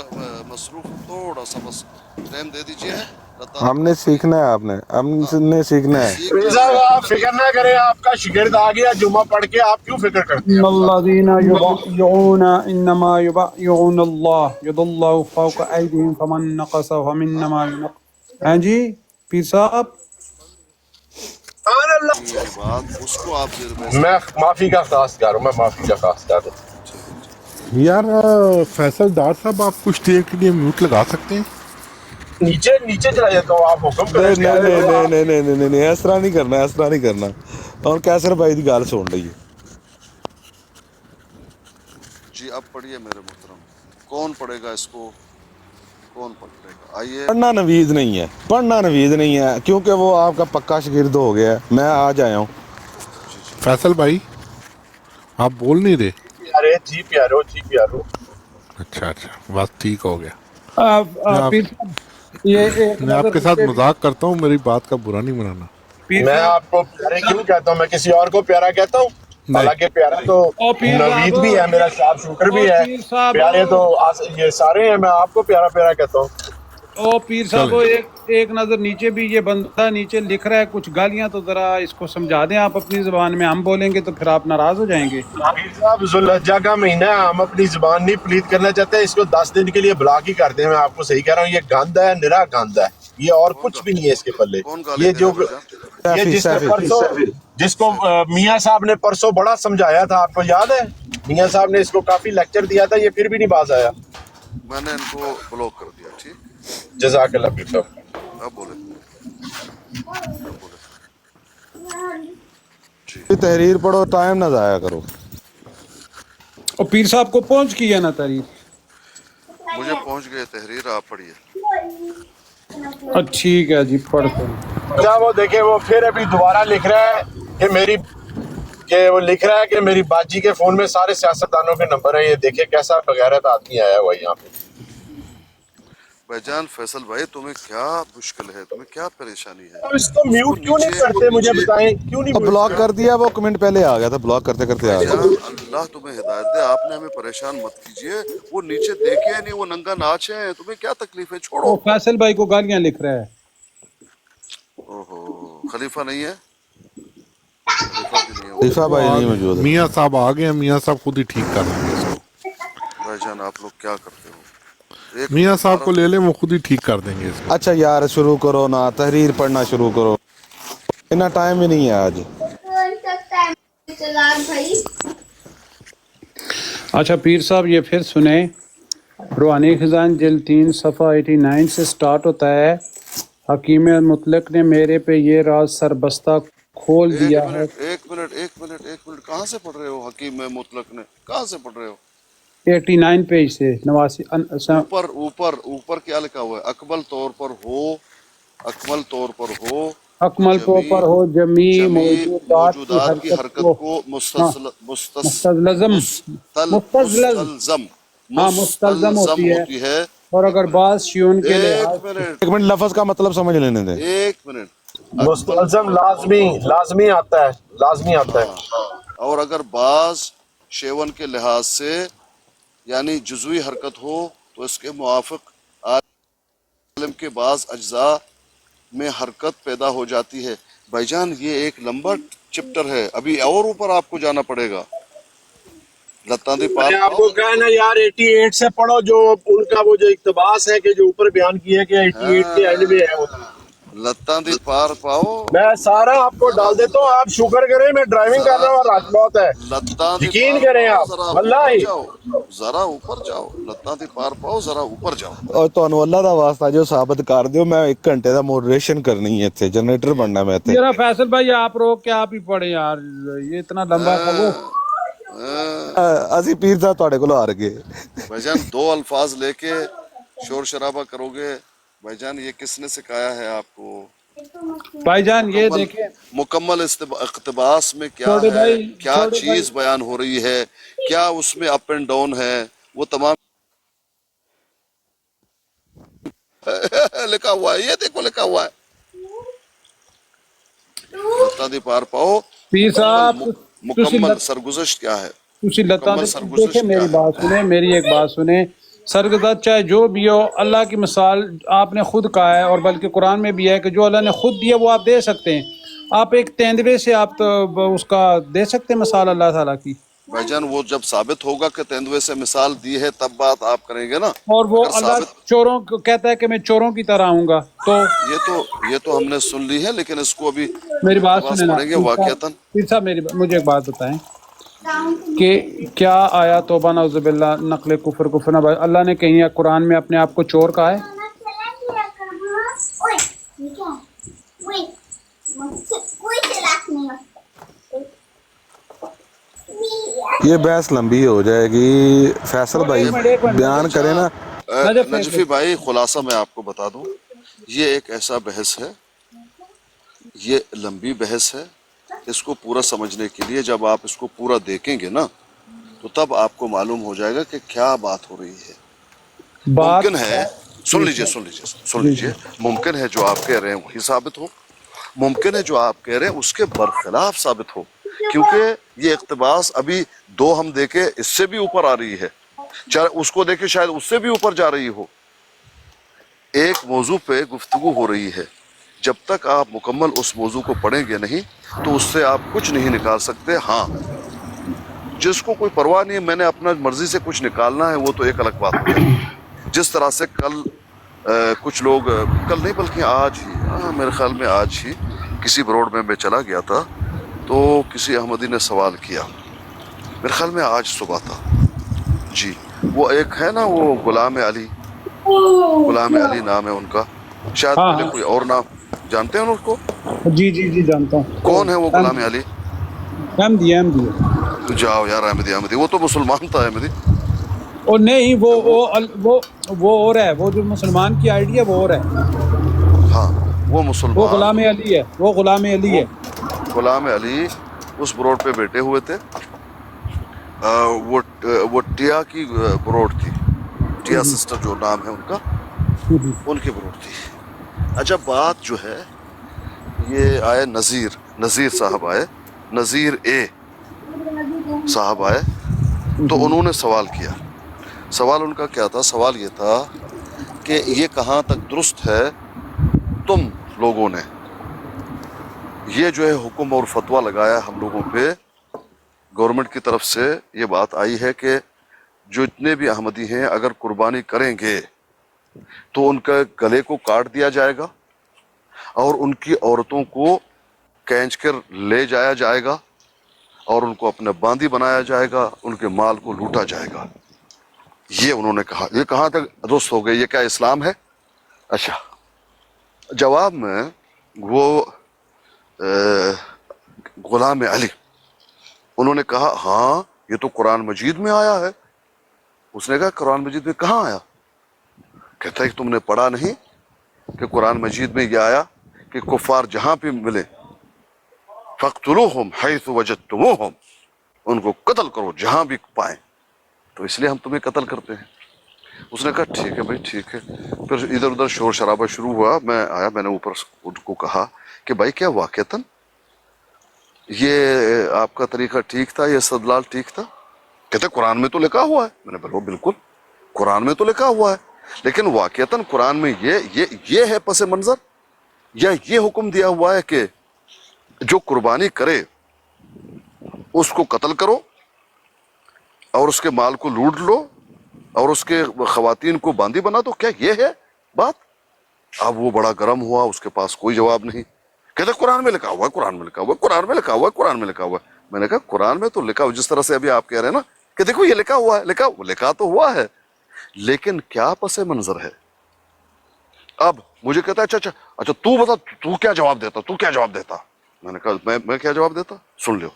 Speaker 4: مصروف ہوں، تھوڑا سا بس ٹائم دے دیجیے، اللہ تعالیٰ
Speaker 2: ہم نے
Speaker 4: کرم کرے
Speaker 2: سیکھنا ہے، ہم نے سیکھنا ہے۔
Speaker 4: سیکھ
Speaker 5: پیر
Speaker 4: لیں
Speaker 5: صاحب آپ فکر نہ کریں، آپ کا شاگرد آ گیا جمعہ پڑھ کے، آپ کیوں فکر کرتے ہیں
Speaker 1: ان
Speaker 5: آپ؟
Speaker 1: الذين يبايعون انما يبايعون الله يد الله فوق ايديهم فمن نقص فمنما ينقص۔ ہاں جی پیر صاحب،
Speaker 5: سبحان اللہ۔
Speaker 4: یہ بات اس کو آپ زیر بحث
Speaker 5: میں
Speaker 4: نہیں لاتے۔
Speaker 5: معافی کا خواستگار ہوں، میں معافی کا خواستگار ہوں۔
Speaker 6: یار فیصل ڈار صاحب آپ کچھ دیر کے لیے میوٹ لگا سکتے ہیں؟
Speaker 5: نیچے چلا جاتا ہوں، آپ حکم کریں
Speaker 2: نہیں نہیں
Speaker 5: پیارے
Speaker 2: نہیں
Speaker 5: بھائی۔
Speaker 2: نہیں نہیں نہیں نہیں نہیں، اس طرح نہیں کرنا، اس طرح نہیں کرنا۔ اور کیسر بھائی کی گل سن رہی ہے،
Speaker 4: جی اب پڑھیے میرے محترم، کون پڑھے گا اس کو، کون پڑھے گا؟ آئیے۔
Speaker 2: پڑھنا نوید نہیں ہے کیونکہ وہ آپ کا پکا شاگرد ہو گیا ہے، میں آج آیا ہوں۔
Speaker 4: جی جی
Speaker 6: فیصل بھائی آپ بول نہیں رہے؟
Speaker 5: پیارے جی پیارو، جی پیارو۔
Speaker 6: اچھا بات ٹھیک ہو گیا۔
Speaker 1: पीर साहब, ये एक
Speaker 6: मैं आपके
Speaker 1: नजर
Speaker 6: साथ
Speaker 1: नीचे
Speaker 6: मजाक करता हूँ, मेरी बात का बुरा नहीं मनाना।
Speaker 1: पीर
Speaker 5: मैं
Speaker 1: साहब,
Speaker 5: आपको प्यारे क्यों कहता हूँ, मैं किसी और को प्यारा कहता हूँ?
Speaker 6: नहीं,
Speaker 5: हालांकि प्यारा तो
Speaker 1: ओ पीर
Speaker 5: नवीद भी है,
Speaker 1: साहब,
Speaker 5: मेरा शार्प शूटर भी
Speaker 1: ओ
Speaker 5: है,
Speaker 1: पीर साहब,
Speaker 5: प्यारे तो ये सारे हैं, मैं आपको प्यारा प्यारा कहता हूँ।
Speaker 1: ओ पीर साहब,
Speaker 6: चलें।
Speaker 1: वो एक नजर नीचे भी, ये बंदा नीचे लिख रहा है कुछ गालियां, तो जरा इसको समझा दें आप अपनी जुबान में, हम बोलेंगे तो फिर आप नाराज हो जाएंगे।
Speaker 5: पीर साहब, जुल्हज्जा का महीना है, हम अपनी जुबान नहीं प्लीत करना चाहते, इसको 10 दिन के लिए ब्लॉक ही कर दें। मैं आपको सही कह रहा हूँ, ये गंद है, निरा गंद है, ये और
Speaker 4: कौन
Speaker 5: कुछ
Speaker 4: गा
Speaker 5: भी नहीं है इसके पल्ले।
Speaker 4: कौन गाली
Speaker 5: ये
Speaker 4: दे
Speaker 5: जो
Speaker 4: रहा है भाईजान?
Speaker 5: ये
Speaker 2: सैफी
Speaker 5: जिसने
Speaker 2: सैफी
Speaker 5: परसों जिसको मियाँ साहब ने परसों बड़ा समझाया था, आपको याद है? मियाँ साहब ने इसको काफी लेक्चर दिया था, ये फिर भी नहीं बाज आया।
Speaker 4: मैंने इनको ब्लॉक कर दिया। ठीक,
Speaker 5: जज़ाकल्लाह पीर साहब।
Speaker 4: अब बोले, अब बोले जी।
Speaker 2: ये तहरीर पढ़ो, टाइम ना जाया करो।
Speaker 1: और पीर साहब को पहुंच किया ना तारीफ।
Speaker 4: मुझे पहुंच गए तहरीर, आप पढ़िए।
Speaker 1: ठीक है जी, पढ़ते हैं।
Speaker 5: अच्छा, वो देखे, वो फिर अभी दोबारा लिख रहा है वो लिख रहा है कि मेरी बाजी के फोन में सारे सियासतदानों के नंबर है। ये देखे कैसा बगैरत आदमी आया हुआ यहाँ पे।
Speaker 4: भाईजान फैसल भाई, तुम्हें क्या मुश्किल है, तुम्हें क्या परेशानी है?
Speaker 5: अब इसको म्यूट क्यों नहीं
Speaker 4: नीचे
Speaker 5: करते, मुझे बताएं क्यों नहीं
Speaker 2: अब
Speaker 5: म्यूट
Speaker 2: ब्लॉक
Speaker 5: करते?
Speaker 2: कर दिया, वो कमेंट पहले आ गया था, ब्लॉक करते करते आ गया।
Speaker 4: भाईजान अल्लाह तुम्हें हिदायत दे, आपने हमें परेशान मत कीजिए। वो नीचे देखे नहीं, वो नंगा नाच है, तुम्हें क्या तकलीफ है?
Speaker 1: ओ
Speaker 4: छोड़ो।
Speaker 1: फैसल भाई को गालियां लिख रहा है।
Speaker 4: ओहो, खलीफा नहीं है, खलीफा भी नहीं है वो।
Speaker 2: खलीफा भाई नहीं मौजूद है।
Speaker 6: मियाँ साहब आ गए हैं, मियाँ साहब खुद ही ठीक कर लेंगे इसको।
Speaker 4: भाईजान आप लोग क्या करते हो? एक
Speaker 6: मियाँ साहब को
Speaker 4: हमारा
Speaker 6: ले लें, वो खुद ही ठीक कर देंगे इसको।
Speaker 2: अच्छा यार, शुरू करो ना, तहरीर पढ़ना शुरू करो, इतना टाइम ही नहीं है आज।
Speaker 1: अच्छा पीर साहब, ये फिर सुने, रूहानी खजान जिल्द 3 सफ़ा 89 से स्टार्ट होता है। हकीम मुतलक ने मेरे पे ये राज सरबस्ता खोल
Speaker 4: एक
Speaker 1: दिया है।
Speaker 4: मिनट, एक मिनट, एक मिनट, एक मिनट, कहाँ से पढ़ रहे हो? हकीम मुतलक ने कहाँ से पढ़ रहे हो?
Speaker 1: 89 पेज से, नवासी
Speaker 4: ऊपर ऊपर ऊपर क्या लिखा हुआ है? अकमल तौर पर हो, अकमल तौर पर हो,
Speaker 1: अकमल
Speaker 4: जमी
Speaker 1: पर हो जमी
Speaker 4: जमी
Speaker 1: मौजूदात की
Speaker 4: मौजूदात की
Speaker 1: हरकत
Speaker 4: हरकत
Speaker 1: को।
Speaker 4: को
Speaker 1: हाँ, मुस्तलज़म, मुस्तलज़म,
Speaker 4: मुस्तलजम
Speaker 1: हाँ मुस्तलज़म
Speaker 4: मुस्तलजम
Speaker 1: होती है।
Speaker 4: होती है।
Speaker 1: और अगर बात शियोन के लिहाज
Speaker 4: एक मिनट,
Speaker 2: एक मिनट, लफ्ज का मतलब समझ लेने दें।
Speaker 4: एक मिनट।
Speaker 5: मुस्तलज़म लाजमी आता है, लाजमी आता है।
Speaker 4: हाँ, और अगर बाज शेवन के लिहाज से यानी जुज़वी हरकत हो तो इसके मुआफ़िक आलम के बाज अज्जा में हरकत पैदा हो जाती है। भाईजान ये एक लंबा चैप्टर है, अभी और ऊपर आपको जाना पड़ेगा। लत्ता दी पार
Speaker 5: मैंने आपको कहा ना यार, 88 से पढ़ो, जो उनका वो जो इक्तबास है कि जो ऊपर बयान किया है कि 88 के एंड में है वो।
Speaker 4: लत्ता दी पार पाओ,
Speaker 5: मैं सारा आपको डाल देता हूँ, आप शुक्र करें मैं ड्राइविंग कर रहा हूँ और रात बहुत है।
Speaker 4: लत्ता दी
Speaker 5: यकीन
Speaker 4: पार
Speaker 5: करें
Speaker 4: पाओ,
Speaker 5: आप,
Speaker 4: जरा
Speaker 5: वल्लाही।
Speaker 4: ऊपर जाओ, जरा ऊपर जाओ, लत्ता दी पार पाओ, जरा ऊपर जाओ।
Speaker 2: और ਤੁਹਾਨੂੰ ਅੱਲਾ ਦਾ ਵਾਸਤਾ ਜੋ ਸਾਬਤ ਕਰ ਦਿਓ, ਮੈਂ 1 ਘੰਟੇ ਦਾ ਮੋਡਰੇਸ਼ਨ करनी है ਇੱਥੇ, जनरेटर बनना मैं ਇੱਥੇ।
Speaker 1: जरा फैसल भाई आप रोक के आप ही पढ़े यार, ये इतना लंबा था वो।
Speaker 2: ਅਸੀਂ ਪੀਰ ਸਾਹਿਬ ਤੁਹਾਡੇ ਕੋਲ ਹਾਰ ਗਏ।
Speaker 4: भाईजान 2 अल्फाज लेके शोर शराबा करोगे? भाईजान ये किसने सिखाया है आपको?
Speaker 1: भाईजान ये देखे,
Speaker 4: मुकम्मल इक़्तिबास में क्या
Speaker 1: छोटे
Speaker 4: है,
Speaker 1: भाई,
Speaker 4: क्या
Speaker 1: छोटे
Speaker 4: चीज बयान हो रही है, क्या उसमें अप एंड डाउन है, वो तमाम लिखा हुआ है। ये देखो लिखा हुआ है, लता दी पार पाओ।
Speaker 1: पीर साहब
Speaker 4: मुकम्मल सरगुज़श्त क्या है?
Speaker 1: तुसी लता
Speaker 4: मुकम्मल
Speaker 1: दे
Speaker 4: सरगुज़श्त
Speaker 1: देखे,
Speaker 4: क्या
Speaker 1: मेरी
Speaker 4: है?
Speaker 1: बात सुने, मेरी एक बात सुने। सरगुज़श्त चाहे जो भी हो, अल्लाह की मिसाल आपने खुद कहा है, और बल्कि कुरान में भी है कि जो अल्लाह ने खुद दिया वो आप दे सकते हैं। आप एक तेंदुए से आप तो उसका दे सकते हैं मिसाल अल्लाह ताला की।
Speaker 4: भाईजान वो जब साबित होगा कि तेंदुए से मिसाल दी है तब बात आप करेंगे ना।
Speaker 1: और वो
Speaker 4: अगर
Speaker 1: अल्लाह
Speaker 4: साबित,
Speaker 1: चोरों को कहता है कि मैं चोरों की तरह आऊंगा, तो
Speaker 4: ये तो हमने सुन ली है, लेकिन इसको अभी
Speaker 1: मेरी बात
Speaker 4: इक़्तिबास
Speaker 1: सुने ना
Speaker 4: पढ़ेंगे वाक़ियतन।
Speaker 1: पीर साहब, मेरी मुझे एक बात बताएं कि क्या आया तौबा नौज़ुबिल्लाह नक़ल कुफर ना भाई, अल्लाह ने कहीं कुरान में अपने आप को चोर कहा है?
Speaker 2: ये बहस लंबी हो जाएगी, फैसल भाई बयान करें ना।
Speaker 4: नजफी भाई खुलासा मैं आपको बता दूं, ये एक ऐसा बहस है, ये लंबी बहस है। इसको पूरा समझने के लिए जब आप इसको पूरा देखेंगे ना, तो तब आपको मालूम हो जाएगा कि क्या बात हो रही है।
Speaker 1: बात
Speaker 4: मुमकिन है सुन लीजिए, मुमकिन है जो आप कह रहे हैं वही साबित हो, मुमकिन है जो आप कह रहे हैं उसके बरखिलाफ साबित हो, क्योंकि ये इक़्तिबास अभी 2 हम देखे इससे भी ऊपर आ रही है, चाहे उसको देखे शायद उससे भी ऊपर जा रही हो। एक मौजू पे गुफ्तगू हो रही है, जब तक आप मुकम्मल उस मौजू को पढ़ेंगे नहीं तो उससे आप कुछ नहीं निकाल सकते। हाँ, जिसको कोई परवाह नहीं है, मैंने अपना मर्जी से कुछ निकालना है, वो तो एक अलग बात हो जाएगी। जिस तरह से कल कुछ लोग, कल नहीं बल्कि आज ही, मेरे ख्याल में आज ही किसी ब्रॉड में मैं चला गया था, तो किसी अहमदी ने सवाल किया, मेरे ख्याल में आज सुबह था जी, वो एक है ना वो गुलाम अली नाम है उनका, शायद
Speaker 1: हाँ,
Speaker 4: पहले
Speaker 1: हाँ।
Speaker 4: कोई और नाम, जानते हैं उसको?
Speaker 1: जी जानता हूँ।
Speaker 4: कौन है वो गुलाम अली?
Speaker 1: अहमदी है।
Speaker 4: जाओ यार, अहमदी वो तो मुसलमान था अहमदी।
Speaker 1: और नहीं, वो और है, वो जो मुसलमान की आईडी है वो और है,
Speaker 4: हाँ वो
Speaker 1: वो
Speaker 4: मुसलमान,
Speaker 1: गुलाम अली है, वो गुलाम अली है।
Speaker 4: गुलाम अली उस ब्रॉड पे बैठे हुए थे, वो टिया की ब्रॉड थी, टिया सिस्टर जो नाम है उनका, उनकी ब्रॉड थी। अच्छा, बात जो है ये आए नज़ीर साहब आए, नज़ीर ए साहब आए, तो उन्होंने सवाल किया। सवाल उनका क्या था? सवाल ये था कि ये कहाँ तक दुरुस्त है, तुम लोगों ने ये जो है हुक्म और फतवा लगाया हम लोगों पे, गवर्नमेंट की तरफ से ये बात आई है कि जो इतने भी अहमदी हैं अगर कुर्बानी करेंगे तो उनका गले को काट दिया जाएगा और उनकी औरतों को खींच कर ले जाया जाएगा और उनको अपने बांदी बनाया जाएगा, उनके माल को लूटा जाएगा। ये उन्होंने कहा। ये कहाँ तक दुरुस्त हो गई? ये क्या इस्लाम है? अच्छा, जवाब में वो गुलाम अली उन्होंने कहा, हाँ ये तो कुरान मजीद में आया है। उसने कहा, कुरान मजीद में कहाँ आया? कहता है कि तुमने पढ़ा नहीं कि कुरान मजीद में ये आया कि कुफार जहां पे मिले फक्तुलूहुम हैसु वजदतुमूहुम, उनको कत्ल करो जहां भी पाए, तो इसलिए हम तुम्हें कत्ल करते हैं। उसने कहा ठीक है भाई, ठीक है। फिर इधर उधर शोर शराबा शुरू हुआ। मैं आया, मैंने ऊपर उनको कहा कि भाई क्या वाकईतन ये आपका तरीका ठीक था, ये इस्तदलाल ठीक था? कहते कुरान में तो लिखा हुआ है। मैंने बोला बिल्कुल कुरान में तो लिखा हुआ है, लेकिन वाकईतन कुरान में ये है पस मंजर, या ये हुक्म दिया हुआ है कि जो कुर्बानी करे उसको कत्ल करो और उसके माल को लूट लो और उसके खवातीन को बांदी बना दो? क्या ये है बात? अब वो बड़ा गर्म हुआ, उसके पास कोई जवाब नहीं। कहते कुरान में लिखा हुआ है, कुरान में लिखा हुआ है, कुरान में लिखा हुआ है, कुरान में लिखा हुआ है। मैंने कहा कुरान में तो लिखा हुआ, जिस तरह से अभी आप कह रहे हैं ना कि देखो ये लिखा हुआ है, लिखा तो हुआ है, लेकिन क्या पस मंजर है? अब मुझे कहता है अच्छा तू बता, तू क्या जवाब देता? मैंने कहा मैं क्या जवाब देता, सुन लो।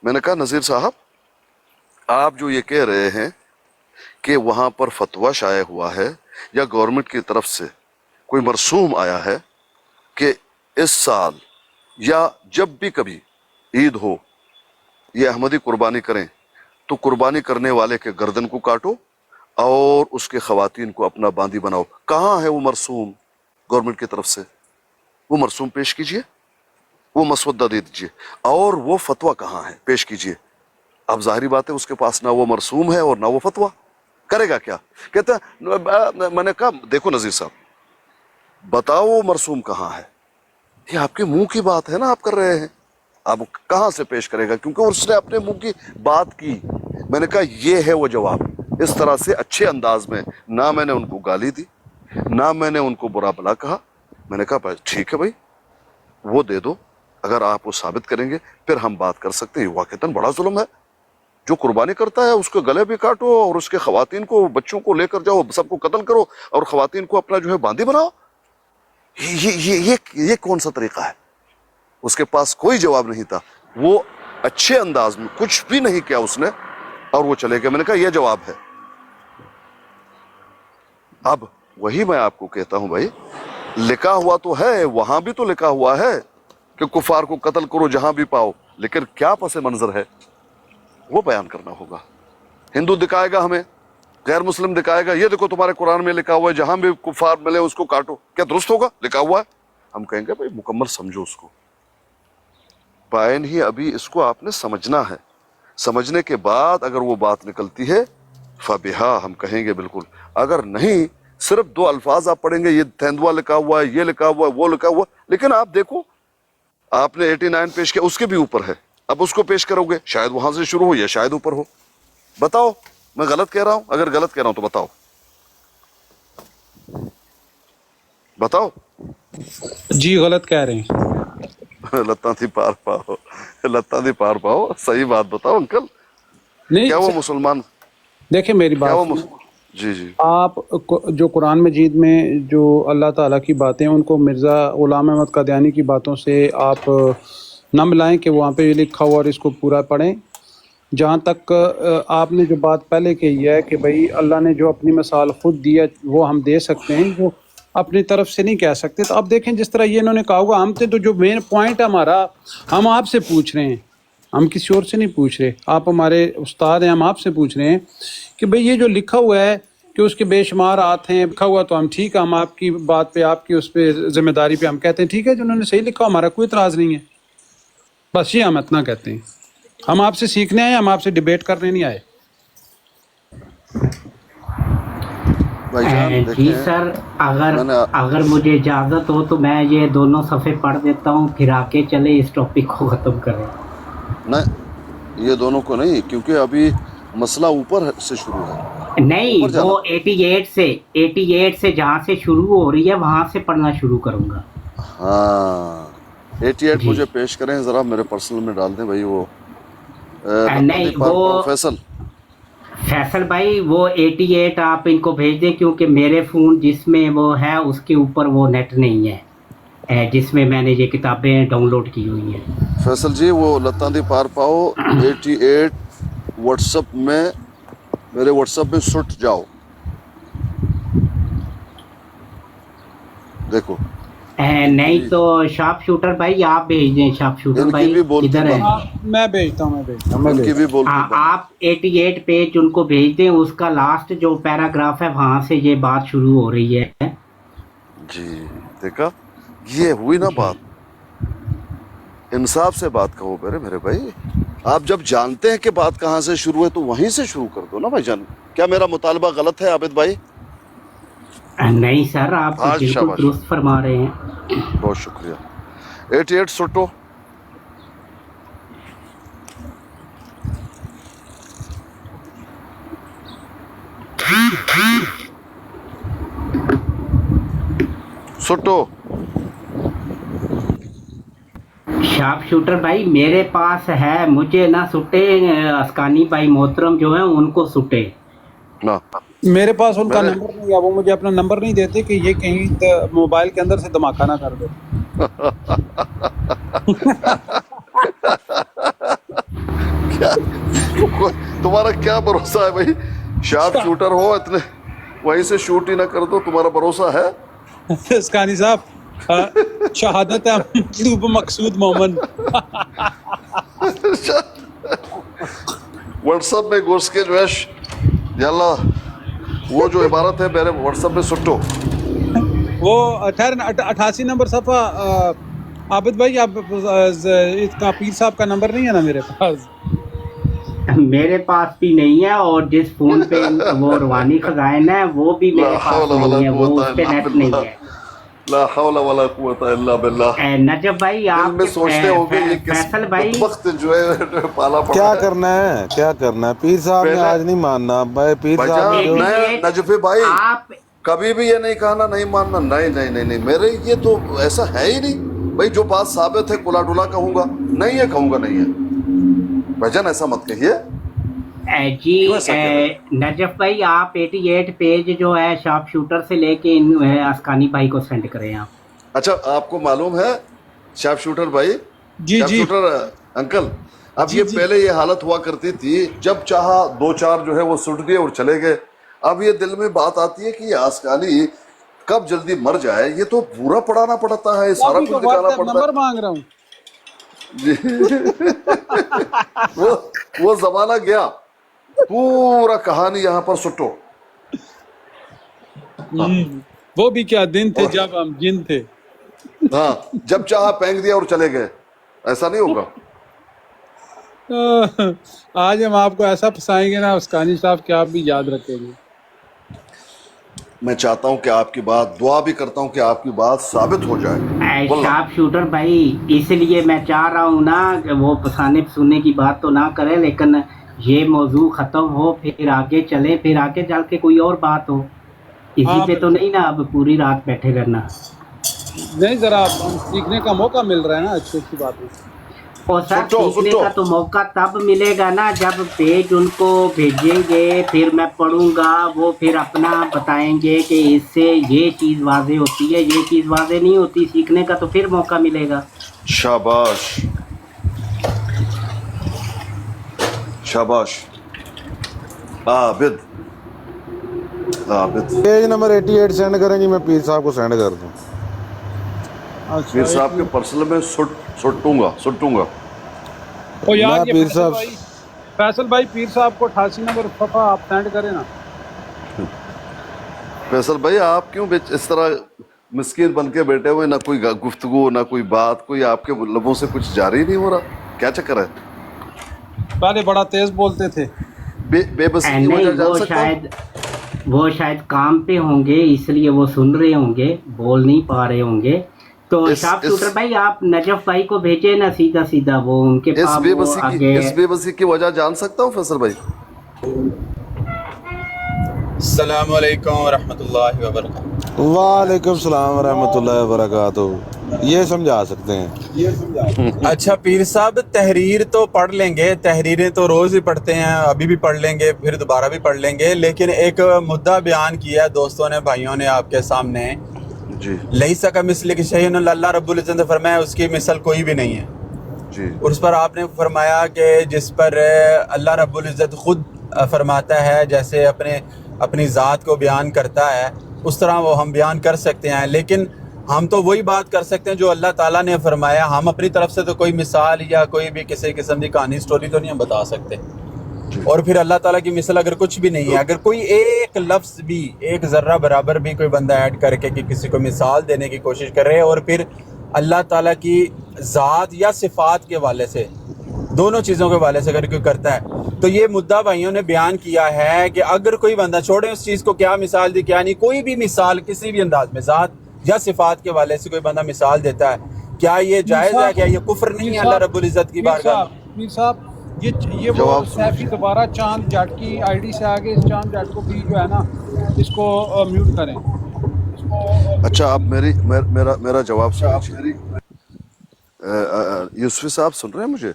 Speaker 4: मैंने कहा नज़ीर साहब, आप जो ये कह रहे हैं कि वहां पर फतवा शाया हुआ है या गवर्नमेंट की तरफ से कोई मरसूम आया है कि इस साल या जब भी कभी ईद हो ये अहमदी कुर्बानी करें तो कुर्बानी करने वाले के गर्दन को काटो और उसके खवातीन को अपना बांदी बनाओ। कहाँ है वो मरसूम गवर्नमेंट की तरफ से? वो मरसूम पेश कीजिए, वो मसवदा दे दीजिए, और वो फतवा कहाँ है पेश कीजिए। अब जाहिर बात है उसके पास ना वो मरसूम है और ना वो फतवा, करेगा क्या? कहता मैंने कहा देखो नज़ीर साहब, बताओ वो मरसूम कहाँ है? ये आपके मुंह की बात है ना, आप कर रहे हैं, आप कहाँ से पेश करेगा? क्योंकि उसने अपने मुंह की बात की। मैंने कहा ये है वो जवाब। इस तरह से अच्छे अंदाज में, ना मैंने उनको गाली दी ना मैंने उनको बुरा भला कहा। मैंने कहा भाई ठीक है भाई, वो दे दो, अगर आप वो साबित करेंगे फिर हम बात कर सकते हैं। वाकईतन बड़ा जुल्म है, जो कुर्बानी करता है उसके गले भी काटो और उसके खवातीन को, बच्चों को लेकर जाओ, सबको कत्ल करो और खवातीन को अपना जो है बांदी बनाओ। ये कौन सा तरीका है? उसके पास कोई जवाब नहीं था। वो अच्छे अंदाज में कुछ भी नहीं किया उसने और वो चले गए। मैंने कहा यह जवाब है। अब वही मैं आपको कहता हूं भाई, लिखा हुआ तो है, वहां भी तो लिखा हुआ है कि कुफार को कत्ल करो जहां भी पाओ, लेकिन क्या पस मंजर है वो बयान करना होगा। हिंदू दिखाएगा हमें غیر مسلم دکھائے گا یہ دیکھو تمہارے قرآن میں لکھا ہوا ہے جہاں بھی کفار ملے اس کو کاٹو، کیا درست ہوگا؟ لکھا ہوا ہے. ہم کہیں گے بھائی مکمل سمجھو اس کو، بائن ہی ابھی اس کو آپ نے سمجھنا ہے. سمجھنے کے بعد اگر وہ بات نکلتی ہے فبہا ہم کہیں گے بالکل. اگر نہیں صرف دو الفاظ آپ پڑھیں گے یہ تیندوا لکھا ہوا ہے، یہ لکھا ہوا ہے، وہ لکھا ہوا ہے، لیکن آپ دیکھو آپ نے 89 پیش کیا اس کے بھی اوپر ہے، اب اس کو پیش کرو گے شاید وہاں سے شروع ہو یا شاید اوپر ہو. بتاؤ میں غلط کہہ رہا ہوں؟ اگر غلط کہہ رہا ہوں تو بتاؤ بتاؤ.
Speaker 1: جی غلط کہہ رہے ہیں.
Speaker 4: لتاں تھی پار پاؤ، لتاں تھی پار پاؤ، صحیح بات بتاؤ انکل. کیا وہ
Speaker 1: نہیں
Speaker 4: مسلمان،
Speaker 1: دیکھیں میری
Speaker 4: کیا وہ
Speaker 1: بات،
Speaker 4: جی جی
Speaker 1: آپ جو قرآن مجید میں جو اللہ تعالیٰ کی باتیں ان کو مرزا غلام احمد قادیانی کی باتوں سے آپ نہ ملائیں کہ وہاں پہ یہ لکھا ہوا اور اس کو پورا پڑھیں. جہاں تک آپ نے جو بات پہلے کہی ہے کہ بھائی اللہ نے جو اپنی مثال خود دی ہے وہ ہم دے سکتے ہیں، وہ اپنی طرف سے نہیں کہہ سکتے. تو اب دیکھیں جس طرح یہ انہوں نے کہا ہوگا، ہم تو جو مین پوائنٹ ہے ہمارا، ہم آپ سے پوچھ رہے ہیں، ہم کسی اور سے نہیں پوچھ رہے. آپ ہمارے استاد ہیں، ہم آپ سے پوچھ رہے ہیں کہ بھئی یہ جو لکھا ہوا ہے کہ اس کے بے شمار آتے ہیں، لکھا ہوا تو ہم ٹھیک ہے، ہم آپ کی بات پہ آپ کی اس پہ ذمہ داری پہ ہم کہتے ہیں ٹھیک ہے جو انہوں نے صحیح لکھا ہمارا کوئی اعتراض نہیں ہے. بس یہ ہم اتنا کہتے ہیں. ہم آپ سے سیکھنے آئے، ہم آپ سے ڈیبیٹ کرنے نہیں آئے.
Speaker 4: بھائی جان
Speaker 7: جی
Speaker 4: دیکھیں
Speaker 7: سر، اگر
Speaker 4: میں نے
Speaker 7: اگر مجھے اجازت ہو تو میں یہ دونوں صفحے پڑھ دیتا ہوں، پھر آگے چلے اس ٹاپک کو ختم کریں.
Speaker 4: نہیں یہ دونوں کو نہیں کیونکہ ابھی مسئلہ اوپر سے شروع ہے، اوپر
Speaker 7: نہیں،
Speaker 4: جانا.
Speaker 7: وہ 88 سے جہاں سے شروع ہو رہی ہے وہاں سے پڑھنا شروع کروں گا.
Speaker 4: ہاں 88
Speaker 7: جی
Speaker 4: مجھے پیش کریں ذرا، میرے پرسنل میں ڈال دیں بھائی. وہ لتاں دی
Speaker 7: نہیں،
Speaker 4: پار
Speaker 7: وہ
Speaker 4: پاؤ فیصل.
Speaker 7: فیصل بھائی وہ 88 آپ ان کو بھیج دیں، کیونکہ میرے فون جس میں وہ ہے اس کے اوپر وہ نیٹ نہیں ہے جس میں میں نے یہ کتابیں ڈاؤن لوڈ کی ہوئی ہیں.
Speaker 4: فیصل جی وہ لتاں دی پار پاؤ 88 واٹس اپ میں، میرے واٹس اپ میں سٹ جاؤ دیکھو.
Speaker 7: نہیں تو شارپ شوٹر بھائی آپ بھیج دیں. شارپ شوٹر
Speaker 4: ان کی
Speaker 7: بھائی
Speaker 4: بھی بولتی
Speaker 7: کدھر
Speaker 4: بند،
Speaker 7: ہے؟
Speaker 1: میں بھیجتا ہوں
Speaker 4: ان کی بھی بولتی بند.
Speaker 7: آپ 88 پیج ان کو بھیج دیں، اس کا لاسٹ جو پیراگراف ہے وہاں سے یہ بات شروع ہو رہی ہے.
Speaker 4: جی دیکھا یہ ہوئی نا
Speaker 7: جی
Speaker 4: بات. انصاف سے بات کہو میرے بھائی. آپ جب جانتے ہیں کہ بات کہاں سے شروع ہے تو وہیں سے شروع کر دو نا بھائی جان. کیا میرا مطالبہ غلط ہے عابد بھائی؟
Speaker 7: نہیں سر، آپ
Speaker 4: ہاں
Speaker 7: بالکل
Speaker 4: شاباش،
Speaker 7: درست فرما رہے ہیں.
Speaker 4: بہت شکریہ. 88 سٹو. سٹو
Speaker 7: شارپ شوٹر بھائی میرے پاس ہے، مجھے نہ سٹے، اسکانی بھائی محترم جو ہیں ان کو سٹے.
Speaker 4: نا
Speaker 1: میرے پاس ان کا
Speaker 4: میرے
Speaker 1: نمبر نہیں ہے، وہ مجھے اپنا نمبر نہیں دیتے کہ یہ کہیں موبائل کے اندر سے دھماکہ نہ کر دے.
Speaker 4: کیا تمہارا کیا بھروسہ ہے بھائی؟ شارپ شوٹر ہو اتنے وہیں سے شوٹ ہی نہ کر دو، تمہارا بھروسہ ہے؟
Speaker 1: اسکانی صاحب شہادت ہے مطلوب مقصود مومن.
Speaker 4: واٹس ایپ میں گھس کے جو ہے یاللہ وہ جو عبارت ہے میرے واٹس ایپ میں سٹو.
Speaker 1: وہ 88 نمبر صفحہ. عابد بھائی آپ اس کا پیر صاحب کا نمبر نہیں ہے نا میرے پاس؟
Speaker 7: میرے پاس بھی نہیں ہے، اور جس فون پہ وہ روحانی خزائن ہے وہ بھی
Speaker 4: لا
Speaker 7: میرے
Speaker 4: حول
Speaker 7: پاس
Speaker 4: ولا
Speaker 7: نہیں ہے، وہ
Speaker 4: قوت
Speaker 7: اس پہ
Speaker 4: الا
Speaker 7: نیٹ
Speaker 4: باللہ،
Speaker 7: نہیں ہے.
Speaker 4: لا حول ولا قوت الا باللہ.
Speaker 7: نجف بھائی
Speaker 4: دل
Speaker 7: آپ
Speaker 4: میں
Speaker 7: کے
Speaker 4: سوچتے ہوں گے یہ کس
Speaker 7: فیصل بھائی،
Speaker 4: بدبخت جو ہے پالا پڑا
Speaker 2: کیا
Speaker 4: ہے.
Speaker 2: کرنا ہے، کیا کرنا ہے؟ پیر صاحب نے
Speaker 4: پہلے
Speaker 2: آج نہیں ماننا بھائی. پیر
Speaker 4: بھائی
Speaker 2: صاحب نے
Speaker 4: جان
Speaker 2: جو
Speaker 4: میں
Speaker 7: 88
Speaker 4: نجفی بھائی
Speaker 7: آپ
Speaker 4: کبھی بھی یہ نہیں کہا نا نہیں ماننا، نہیں نہیں نہیں نہیں، میرے یہ تو ایسا ہے ہی نہیں بھائی. جو بات ثابت ہے کلا ڈلا کہوں گا، نہیں ہے کہوں گا نہیں ہے. بھائی جان ایسا مت کہیے.
Speaker 7: جی
Speaker 4: کیوں ایسا کہہ رہے ہیں؟
Speaker 7: نجف بھائی آپ 88 پیج جو ہے شارپ شوٹر سے لے کے اسکانی بھائی کو سینڈ کریں آپ.
Speaker 4: اچھا آپ کو معلوم ہے شارپ شوٹر بھائی،
Speaker 1: جی
Speaker 4: شارپ
Speaker 1: جی
Speaker 4: شوٹر انکل، اب
Speaker 1: جی
Speaker 4: یہ
Speaker 1: جی.
Speaker 4: پہلے یہ حالت ہوا کرتی تھی جب چاہا دو چار جو ہے وہ سٹ دیے اور چلے گئے. اب یہ دل میں بات آتی ہے کہ یہ آسکانی کب جلدی مر جائے. یہ تو پورا پڑھانا پڑتا ہے، یہ سارا
Speaker 1: ابھی تو
Speaker 4: کچھ
Speaker 1: واٹس
Speaker 4: دکھانا
Speaker 1: ایپ
Speaker 4: پڑتا
Speaker 1: نمبر
Speaker 4: ہے.
Speaker 1: مانگ رہا ہوں.
Speaker 4: جی وہ زمانہ گیا، پورا کہانی یہاں پر سٹو.
Speaker 1: वो भी क्या दिन थे जब हम जिन थे.
Speaker 4: हाँ, जब चाहा फेंक दिया और चले गए, ऐसा नहीं होगा.
Speaker 1: आज हम आपको ऐसा फंसाएंगे ना उसकानी साहब कि आप भी याद रखेंगे.
Speaker 4: मैं चाहता हूं कि आपकी बात, दुआ भी करता हूं कि आपकी बात साबित हो जाए.
Speaker 7: शार्प शूटर भाई, इसलिए मैं चाह रहा हूँ ना कि वो फसाने फसूने की बात तो ना करें, लेकिन ये मौजू ख़त्म हो, फिर आगे चले, फिर आगे चल के कोई और बात हो. इसी पे तो नहीं ना अब पूरी रात बैठे रहना.
Speaker 1: नहीं, जरा सीखने का मौका मिल रहा है ना, अच्छी अच्छी बात है.
Speaker 7: और सर सीखने का तो मौका तब मिलेगा ना जब पेज उनको भेजेंगे, फिर मैं पढ़ूंगा, वो फिर अपना बताएंगे कि इससे ये चीज़ वाज़े होती है, ये चीज़ वाज़े नहीं होती. सीखने का तो फिर मौका मिलेगा.
Speaker 4: शाबाश, शाबाश. Abid, Abid.
Speaker 2: Page number 88 send करें जी, मैं पीर साहब को सेंड कर दूँ.
Speaker 4: पीर साहब के पर्सनल में सुटूंगा.
Speaker 1: ओ यार,
Speaker 2: ना
Speaker 1: ये
Speaker 2: पीर साहब.
Speaker 1: फैसल भाई पीर साहब को 88 नंबर सफ़ा आप सेंड करें ना.
Speaker 4: फैसल भाई, आप क्यों इस तरह मिस्कीन बन के बैठे हुए, ना कोई गुफ्तगू, ना कोई बात, कोई आपके लबों से कुछ जारी नहीं हो रहा, क्या चक्कर है?
Speaker 1: पहले बड़ा तेज बोलते थे.
Speaker 4: बेबसी की
Speaker 7: नहीं,
Speaker 4: वजह जान सकता हूं?
Speaker 7: वो शायद काम पे होंगे, इसलिए वो सुन रहे होंगे, बोल नहीं पा रहे होंगे. तो शार्प शूटर भाई, आप नजफ भाई को भेजे ना सीधा सीधा, वो उनके पास वो आगे.
Speaker 4: इस बेबसी की वजह जान सकता हूँ फैसल भाई?
Speaker 8: अस्सलामु अलैकुम रहमतुल्लाहि व बरकातुहू.
Speaker 2: वालेकुम सलाम व रहमतुल्लाहि व बरकातुहू. ये समझा सकते हैं.
Speaker 8: अच्छा पीर साहब, तहरीर तो पढ़ लेंगे, तहरीरें तो रोज़ ही पढ़ते हैं, अभी भी पढ़ लेंगे, फिर दोबारा भी पढ़ लेंगे, लेकिन एक मुद्दा बयान किया दोस्तों ने, भाइयों ने आपके सामने
Speaker 4: जी.
Speaker 8: लईसा कमिस्लिहि शैउन, अल्लाह रब्बुल इज्जत ने फरमाया उसकी मिसल कोई भी नहीं है.
Speaker 4: जी.
Speaker 8: उस पर आपने फरमाया कि जिस पर अल्लाह रब्बुल इज्जत खुद फरमाता है, जैसे अपनी ज़ात को बयान करता है, उस तरह वो हम बयान कर सकते हैं, लेकिन हम तो वही बात कर सकते हैं जो अल्लाह ताला ने फरमाया. हम अपनी तरफ से तो कोई मिसाल या कोई भी किसी किस्म की कहानी स्टोरी तो नहीं हम बता सकते. और फिर अल्लाह ताला की मिसल अगर कुछ भी नहीं है, अगर कोई एक लफ्ज़ भी, एक ज़र्रा बराबर भी कोई बंदा ऐड करके कि किसी को मिसाल देने की कोशिश करे, और फिर अल्लाह ताला की ज़ात या सिफ़ात के वाले से, दोनों चीज़ों के वाले से अगर कोई करता है, तो ये मुद्दा भाइयों ने बयान किया है कि अगर कोई बंदा, छोड़े उस चीज़ को क्या मिसाल दी क्या नहीं, कोई भी मिसाल किसी भी अंदाज में ज़ात या सिफ़ात के वाले से कोई बंदा मिसाल देता है, क्या ये जायज़ है? क्या ये कुफ्र नहीं है अल्लाह रब्बुल इज़्ज़त की बारगाह में?
Speaker 1: पीर साहब, ये वो सैफी दोबारा चांद जाट की आईडी से आगे, इस चांद जाट को भी जो है ना, इसको म्यूट करें.
Speaker 4: अच्छा, आप मेरा जवाब सुनिए. यूसुफी साहब सुन रहे हैं मुझे?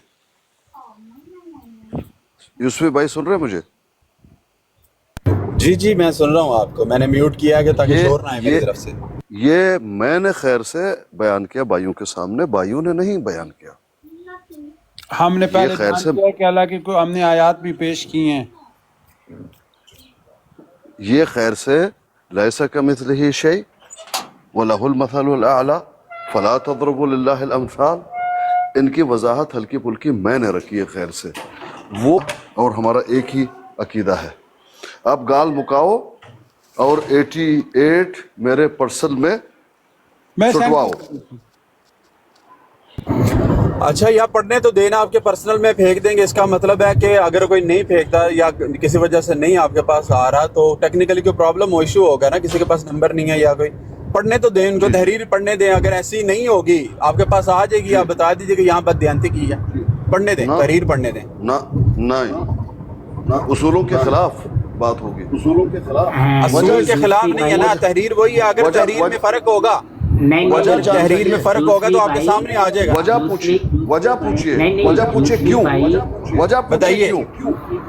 Speaker 4: यूसुफी भाई सुन रहे हैं मुझे?
Speaker 8: जी जी, मैं सुन रहा हूँ आपको. मैंने म्यूट किया कि ताकि शोर ना आए मेरी तरफ से.
Speaker 4: ये मैंने खैर से बयान किया भाइयों के सामने, भाइयों ने नहीं बयान किया.
Speaker 1: हमने पहले
Speaker 4: खैर से
Speaker 1: किया कि हालांकि हमने आयात भी पेश की हैं.
Speaker 4: ये खैर से लैसा कमिस्लिही शै व लहुल मसलुल आला फला तदरिबू लिल्लाहिल अमसाल, इनकी वजाहत हल्की फुल्की मैंने रखी है खैर से. वो और हमारा एक ही अकीदा है. आप गाल मुकाओ और 88 मेरे पर्सल में छुटवाओ.
Speaker 8: अच्छा, या पढ़ने तो देना, आपके पर्सनल में फेंक देंगे, इसका मतलब है कि अगर कोई नहीं फेंकता या किसी वजह से नहीं आपके पास आ रहा, तो टेक्निकली कोई प्रॉब्लम हो, इशू होगा ना, किसी के पास नंबर नहीं है या कोई. पढ़ने तो दें उनको, तहरीर पढ़ने दें. अगर ऐसी नहीं होगी आपके पास आ जाएगी, आप बता दीजिए कि यहाँ बददियानती की है, पढ़ने दें, तहरीर पढ़ने दें.
Speaker 4: ना उसूलों के खिलाफ बात होगी. उसूलों के खिलाफ,
Speaker 8: असूल के खिलाफ नहीं है ना. तहरीर वही है. अगर तहरीर में फर्क होगा,
Speaker 7: नहीं,
Speaker 8: तहरीर में फर्क होगा तो आपके सामने आ जाएगा.
Speaker 4: वजह पूछिए क्यों? वजह बताइए.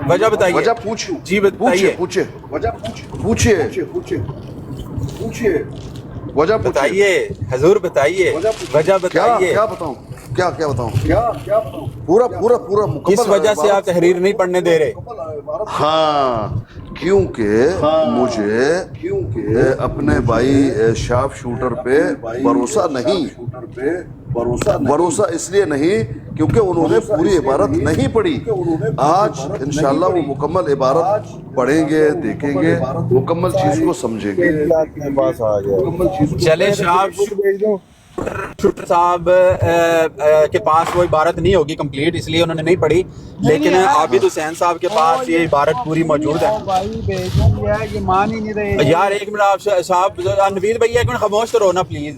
Speaker 8: वजह बताइए.
Speaker 4: वजह पूछ
Speaker 8: जी बताइए.
Speaker 4: वजह
Speaker 8: बताइए हजूर, बताइए वजह बताइए.
Speaker 4: क्या बताऊं? क्या क्या बताऊं पूरा पूरा पूरा मुकम्मल
Speaker 8: किस वजह से आप तहरीर नहीं पढ़ने दे रहे?
Speaker 4: हाँ क्योंकि मुझे अपने भाई शार्प शूटर पे भरोसा नहीं, भरोसा इसलिए नहीं क्योंकि उन्होंने पूरी इबारत नहीं पढ़ी। आज इंशाल्लाह वो मुकम्मल इबारत पढ़ेंगे, देखेंगे, मुकम्मल चीज को समझेंगे।
Speaker 8: चले शार्प शूटर साहब के पास वो इबारत नहीं होगी कंप्लीट, इसलिए उन्होंने नहीं पढ़ी, लेकिन आबिद हुसैन साहब के पास ये इबारत पूरी मौजूद है।
Speaker 1: भाई भेज दिया है, ये मान ही नहीं रहे
Speaker 8: यार एक मिनट आप साहब, नवीद भैया एक मिनट खामोश तो रहो ना प्लीज।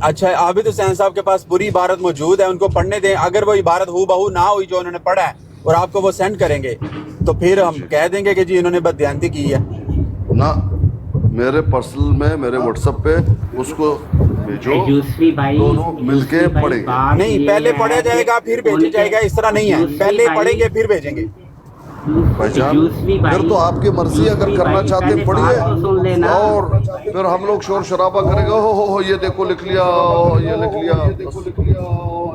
Speaker 8: अच्छा, आबिद हुसैन साहब के पास पूरी इबारत मौजूद है, उनको पढ़ने दें। अगर वो इबारत हू बहू ना हुई जो उन्होंने पढ़ा है और आपको वो सेंड करेंगे तो फिर हम कह देंगे कि जी इन्होंने बददियानती की है
Speaker 4: ना। मेरे पर्सनल में मेरे व्हाट्सएप पे उसको भेजो,
Speaker 7: यूसुफी भाई,
Speaker 4: दोनों मिलके पढ़ेंगे।
Speaker 8: नहीं, पहले पढ़ा जाएगा फिर भेजा जाएगा, इस तरह नहीं है, पहले पढ़ेंगे फिर भेजेंगे।
Speaker 4: भाईजान फिर तो आपकी मर्जी, अगर करना चाहते हैं पढ़िए, और फिर हम लोग शोर शराबा करेंगे, हो ये देखो लिख लिया, ये लिख लिया।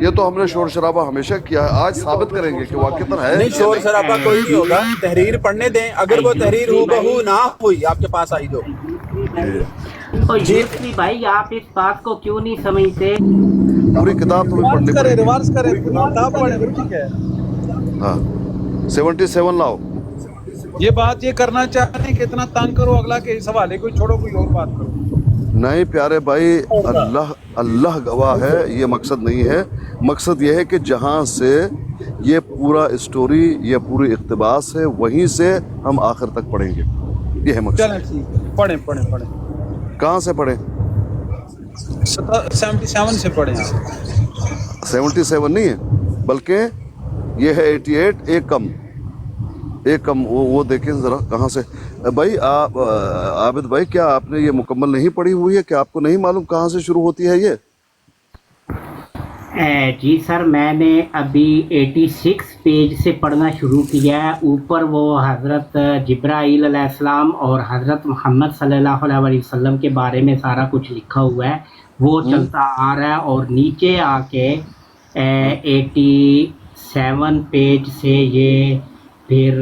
Speaker 4: ये तो हमने शोर शराबा हमेशा किया है, आज साबित करेंगे कि वाकईतन है।
Speaker 8: नहीं, शोर शराबा कोई नहीं होगा, तहरीर पढ़ने दें। अगर वो तहरीर हूबहू ना हुई आपके पास आई तो
Speaker 7: यूसुफी भाई, आप इस बात को क्यों नहीं समझते?
Speaker 4: पूरी किताब तुम्हें पढ़नी पड़ेगी।
Speaker 1: रिवर्स करे, किताब पढ़े, ठीक है।
Speaker 4: हाँ 77 लाओ।
Speaker 1: ये बात ये करना चाहते हैं कि इतना तंग करो अगला के इस हवाले को छोड़ो, कोई और बात करो।
Speaker 4: नहीं प्यारे भाई, अल्लाह गवाह है, ये मकसद नहीं है। मकसद ये है कि जहाँ से ये पूरा स्टोरी, ये पूरी इक़्तिबास है, वहीं से हम आखिर तक पढ़ेंगे, ये है मकसद।
Speaker 1: चलें ठीक है, पढ़ें।
Speaker 4: कहाँ से पढ़ें?
Speaker 1: 77 से पढ़ें आप।
Speaker 4: 77 नहीं है, बल्कि ये है 88, एक कम वो देखें ज़रा कहाँ से। भाई आप आबिद भाई, क्या आपने ये मुकम्मल नहीं पढ़ी हुई है? क्या आपको नहीं मालूम कहाँ से शुरू होती है ये?
Speaker 7: जी सर, मैंने अभी 86 पेज से पढ़ना शुरू किया है। ऊपर वो हज़रत जिब्राईल अलैहिस्सलाम और हज़रत मोहम्मद सल्लल्लाहु अलैहि वसल्लम के बारे में सारा कुछ लिखा हुआ है, वो चलता आ रहा है। और नीचे आके 87 पेज से ये फिर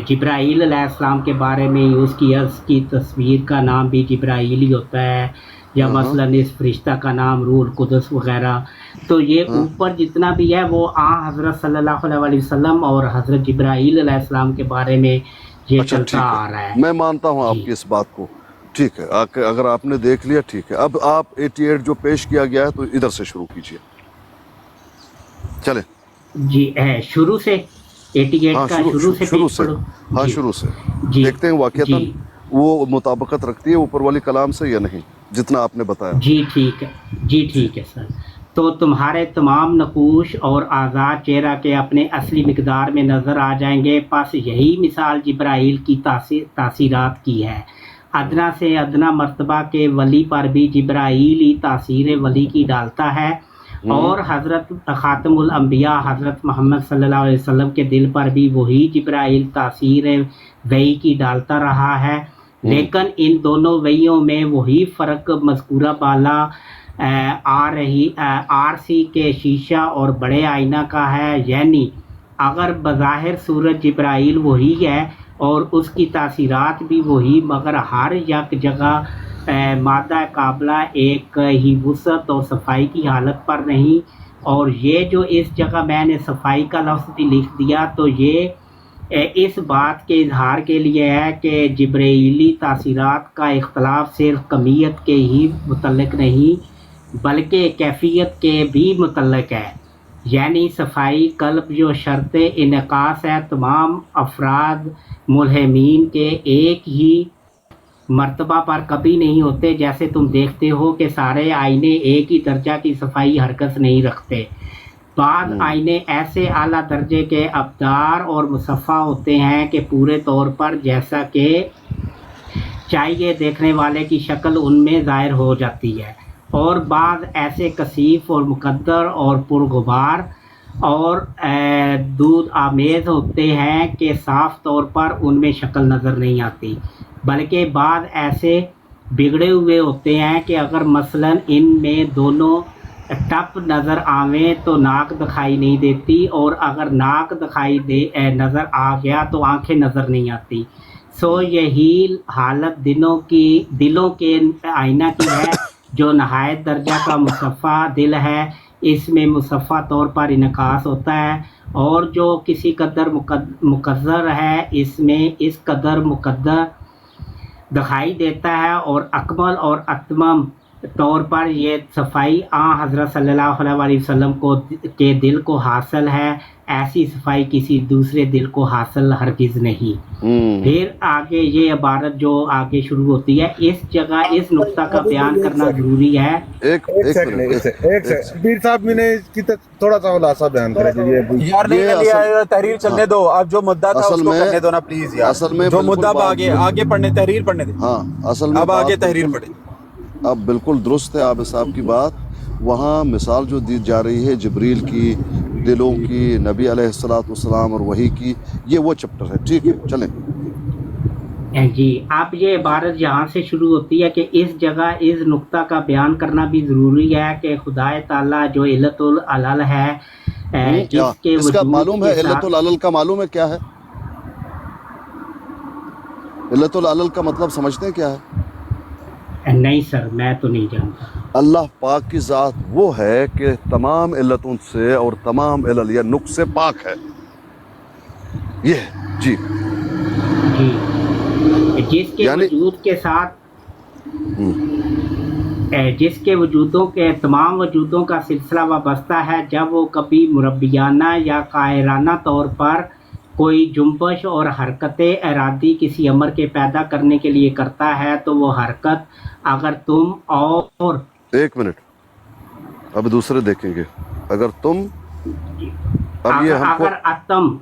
Speaker 7: जिब्राईल अलैहिस्सलाम के बारे में यूज़ किया, उसकी तस्वीर का नाम भी जिब्राईल ही होता है, या मसलन इस फरिश्ता का नाम रूहुल कुदस वगैरह। तो ये ऊपर जितना भी है वो हज़रत सल्लल्लाहु अलैहि वसल्लम और हज़रत जिब्राईल अलैहिस्सलाम के बारे में ये
Speaker 4: अच्छा,
Speaker 7: चलता आ रहा है।
Speaker 4: मैं मानता हूँ आपकी इस बात को, ठीक है। अगर आपने देख लिया ठीक है। अब आप 88 जो पेश किया गया है तो इधर से शुरू कीजिए, चले
Speaker 7: जी। शुरू से 88
Speaker 4: हाँ,
Speaker 7: का शुरू से
Speaker 4: हाँ
Speaker 7: जी।
Speaker 4: शुरू से
Speaker 7: जी,
Speaker 4: देखते हैं वाकईतन
Speaker 7: जी।
Speaker 4: वो मुताबिकत रखती है ऊपर वाली कलाम से या नहीं, जितना आपने बताया।
Speaker 7: जी ठीक है सर। तो तुम्हारे तमाम नकूश और आज़ाद चेहरा के अपने असली मिकदार में नज़र आ जाएंगे। बस यही मिसाल जिब्राईल की तासीरात की है। अदना से अदना मर्तबा के वली पर भी जिब्राईल ही तासीर वली की डालता है, और हज़रत ख़ातमुल अंबिया हज़रत मोहम्मद सल्लल्लाहु अलैहि वसल्लम के दिल पर भी वही जिब्राईल तासीर वही की डालता रहा है। लेकिन इन दोनों वहियों में वही फ़र्क मज़कूरा बाला आरसी के शीशा और बड़े आईना का है। यानी अगर बज़ाहिर सूरत जिब्राईल वही है और उसकी तासीरात भी वही, मगर हर एक जगह मादा काबला एक ही वुसअत और सफाई की हालत पर नहीं। और ये जो इस जगह मैंने सफाई का लफ्ज़ भी लिख दिया, तो ये इस बात के इजहार के लिए है कि जिब्राइली तासीरात का इख्तलाफ सिर्फ कमियत के ही मुतल्लिक नहीं बल्कि कैफियत के भी मुतल्लिक है। यानी सफाई कल्ब जो शर्त इनकास है, तमाम अफराद मुल्हमीन के एक ही मर्तबा पर कभी नहीं होते। जैसे तुम देखते हो कि सारे आईने एक ही दर्जा की सफाई हरकत नहीं रखते। बाद आईने ऐसे आला दर्जे के अबदार और मुसफ़ा होते हैं कि पूरे तौर पर जैसा कि चाहिए देखने वाले की शक्ल उनमें ज़ाहिर हो जाती है, और बाद ऐसे कसीफ और मुकद्दर और पुरगुबार और दूध आमेज़ होते हैं कि साफ़ तौर पर उनमें शक्ल नज़र नहीं आती, बल्कि बाद ऐसे बिगड़े हुए होते हैं कि अगर मसलन इनमें दोनों टप नज़र आवें तो नाक दिखाई नहीं देती, और अगर नाक दिखाई दे नज़र आ गया तो आंखें नज़र नहीं आती। सो यही हालत दिलों के आईना की है, जो नहायत दर्जा का मुसफ़ा दिल है, इसमें मुसफ़ा तौर पर इनकास होता है, और जो किसी कदर मुकद्दर है इसमें इस कदर मुकद्दर दिखाई देता है, और अकमल और अतमम तौर पर ये सफाई हज़रत सल्लल्लाहु अलैहि वसल्लम के दिल को हासिल है। ऐसी सफाई किसी दूसरे दिल को हासिल हरगिज़ नहीं। फिर आगे ये इबारत जो आगे शुरू होती है, इस जगह इस नुक्ता का बयान करना ज़रूरी है।
Speaker 2: एक सेकंड पीर साहब, मैंने इसकी थोड़ा सा खुलासा बयान करें जो
Speaker 8: यार नहीं लिया, तहरीर चलने दो। अब जो मुद्दा था उसको करने दो ना प्लीज यार।
Speaker 2: असल में
Speaker 8: जो मुद्दा आगे पढ़ने, तहरीर पढ़ने दे।
Speaker 2: हाँ, असल में
Speaker 8: अब आगे तहरीर पढ़े।
Speaker 2: अब बिल्कुल दुरुस्त है आबिद साहब की बात। वहाँ मिसाल जो दी जा रही है जिब्रील की, दिलों की, नबी अलैहिस्सलातु वस्सलाम और वही की, ये वो चैप्टर है। ठीक है, चलें
Speaker 7: जी। आप ये इबारत यहाँ से शुरू होती है कि इस जगह इस नुक्ता का बयान करना भी ज़रूरी है कि खुदाए ताला जो इल्लतुल अलल है, जिसके
Speaker 2: इसका मालूम है इल्लतुल अलल का मालूम है क्या है? इल्लतुल अलल का मतलब समझते हैं क्या है?
Speaker 7: नहीं सर, मैं तो नहीं जानता।
Speaker 2: अल्लाह पाक की ज़ात वो है कि तमाम इल्लतों से और तमाम इल्ल या नुक्स से पाक है। ये जी
Speaker 7: जिसके वजूद के साथ जिसके वजूदों के तमाम वजूदों का सिलसिला वाबस्ता है। जब वो कभी मुरब्बियाना या कायराना तौर पर कोई जुम्बश और हरकत इरादी किसी अमर के पैदा करने के लिए करता है, तो वो हरकत अगर तुम और
Speaker 2: एक मिनट, अब दूसरे देखेंगे। अगर तुम अब ये हमको
Speaker 7: अगर अतम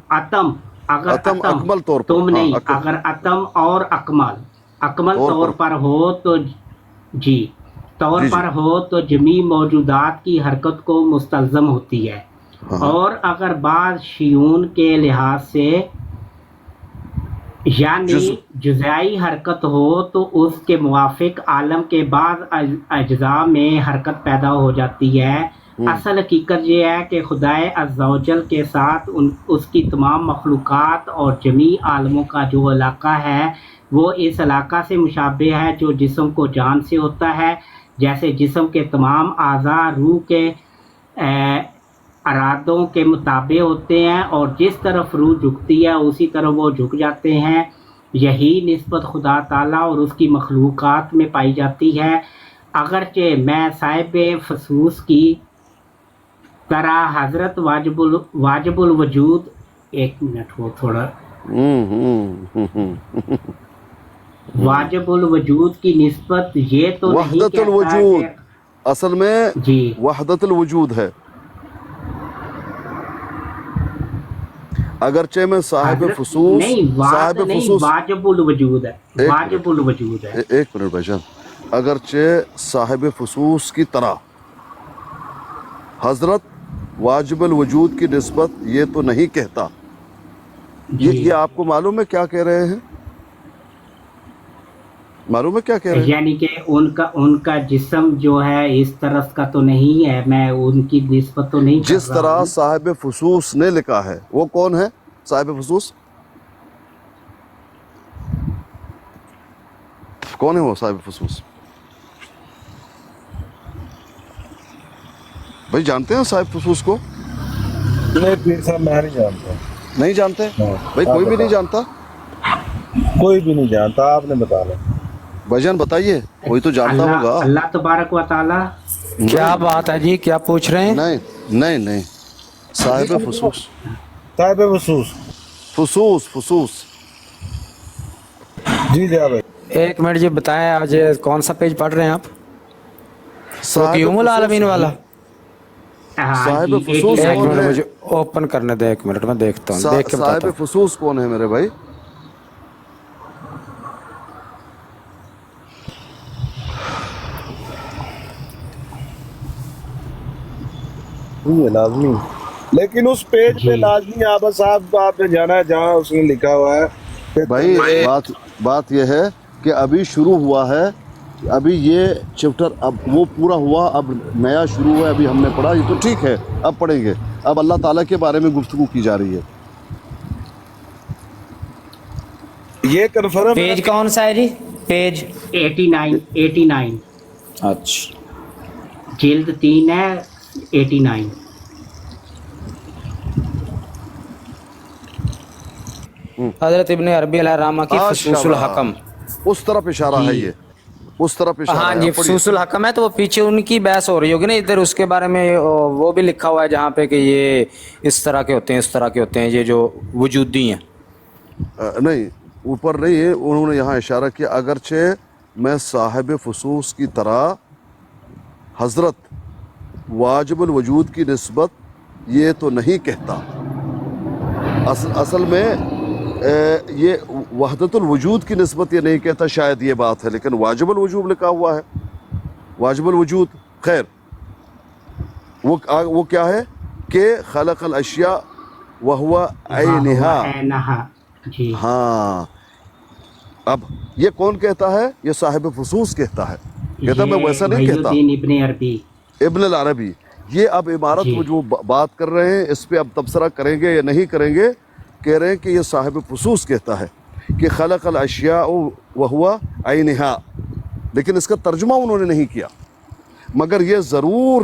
Speaker 2: अकमल तौर पर,
Speaker 7: तुम नहीं, अगर अतम और अकमल तौर पर हो तो जी तौर पर हो तो जमी मौजूदात की हरकत को मुस्तल्ज़म होती है। और अगर बाज़ शियून के लिहाज से यानी जुज़ाई हरकत हो तो उसके मुवाफिक आलम के बाज़ अज्जा में हरकत पैदा हो जाती है। असल हकीकत ये है कि खुदाए अज़्ज़ा व जल के साथ उसकी तमाम मखलूक़ात और जमी आलमों का जो इलाका है वो इस इलाका से मुशाबे है जो जिस्म को जान से होता है। जैसे जिस्म के तमाम आज़ा रूह के अरादों के मुताबिक होते हैं, और जिस तरफ रूह झुकती है उसी तरफ वो झुक जाते हैं। यही निस्बत खुदा ताला और उसकी मखलूक़ात में पाई जाती है। अगरचे मैं साहिब फसूस की तरह हज़रत वाजिबुल वजूद, एक मिनट वो थोड़ा वाजिबुल वजूद की निस्बत ये तो नहीं
Speaker 2: वहदतुल वजूद, असल में
Speaker 7: जी
Speaker 2: वहदतुल वजूद है। अगरचे में साहिब फसूस
Speaker 7: वाजिबुल वजूद है, वाजिबुल वजूद है।
Speaker 2: एक मिनट भाईजान, अगरचे साहिब फसूस की तरह हजरत वाजिबुल वजूद की निस्बत ये तो नहीं कहता। ये आपको मालूम है क्या कह रहे हैं? मालूम है क्या कह रहे हैं?
Speaker 7: यानी कि उनका जिस्म जो है इस तरह का तो नहीं है, मैं उनकी निस्बत तो नहीं।
Speaker 2: जिस तरह साहिब फसूस ने लिखा है, वो कौन है साहिब फसूस? कौन है वो साहिब फसूस? भाई जानते हैं साहिब फसूस को?
Speaker 6: नहीं पीर साहब, मैं नहीं जानता।
Speaker 2: नहीं जानते भाई? कोई भी नहीं जानता?
Speaker 6: कोई भी नहीं जानता, आपने बताना।
Speaker 2: भाईजान बताइए, कोई तो जानता होगा।
Speaker 7: अल्लाह तबारक व तआला।
Speaker 1: क्या बात है जी, क्या पूछ रहे हैं?
Speaker 2: नहीं साहिब फसूस,
Speaker 6: साहिब फसूस,
Speaker 2: फसूस
Speaker 6: जी भाई।
Speaker 1: एक मिनट जी, बताएं आज कौन सा पेज पढ़ रहे हैं आप? यौमुल आलमीन वाला?
Speaker 2: साहिब फसूस
Speaker 1: एक मिनट मुझे ओपन करने दे, एक मिनट मैं देखता हूँ, देख के बताता हूँ।
Speaker 2: साहिब फसूस कौन है मेरे भाई?
Speaker 6: ये लाजमी, लेकिन उस पेज पे लाजमी आबा साहब आपने जाना है जहाँ उसमें लिखा हुआ है
Speaker 2: भाई। बात यह है कि अभी शुरू हुआ है ابھی یہ چیپٹر اب وہ پورا ہوا، اب نیا شروع ہوا ہے، ابھی ہم نے پڑھا، یہ تو ٹھیک ہے، اب پڑھیں گے. اب اللہ تعالیٰ کے بارے میں گفتگو کی جا رہی ہے.
Speaker 6: یہ کنفرم
Speaker 9: پیج کون سا ہے جی؟ پیج
Speaker 7: 89
Speaker 9: اچھا،
Speaker 7: جلد 3 ہے 89.
Speaker 9: حضرت ابن عربی علیہ الرحمہ کی فصوص الحکم.
Speaker 2: اس طرف اشارہ ہے، یہ اس طرف اشارہ
Speaker 9: ہاں
Speaker 2: ہے.
Speaker 9: جی،
Speaker 2: اب پڑھیے.
Speaker 9: فصوص الحکم ہے تو وہ پیچھے ان کی بحث ہو رہی ہوگی نا، ادھر اس کے بارے میں وہ بھی لکھا ہوا ہے جہاں پہ کہ یہ اس طرح کے ہوتے ہیں، اس طرح کے ہوتے ہیں، یہ جو وجودی ہیں.
Speaker 2: نہیں، اوپر نہیں ہے، انہوں نے یہاں اشارہ کیا اگرچہ میں صاحب فصوص کی طرح حضرت واجب الوجود کی نسبت یہ تو نہیں کہتا. اصل میں یہ وحدت الوجود کی نسبت یہ نہیں کہتا، شاید یہ بات ہے، لیکن واجب الوجود لکھا ہوا ہے. واجب الوجود خیر وہ کیا ہے کہ خلق الاشیاء وہو عینہا.
Speaker 7: جی
Speaker 2: ہاں، اب یہ کون کہتا ہے؟ یہ صاحب فصوص کہتا ہے، کہتا میں ویسا نہیں کہتا.
Speaker 7: ابن عربی
Speaker 2: ابن العربی یہ اب عبارت
Speaker 7: جی.
Speaker 2: وہ جو بات کر رہے ہیں اس پہ اب تبصرہ کریں گے یا نہیں کریں گے. کہہ رہے ہیں کہ یہ صاحب فصوص کہتا ہے کہ خلق الاشیاء وہو عینہا، لیکن اس کا ترجمہ انہوں نے نہیں کیا، مگر یہ ضرور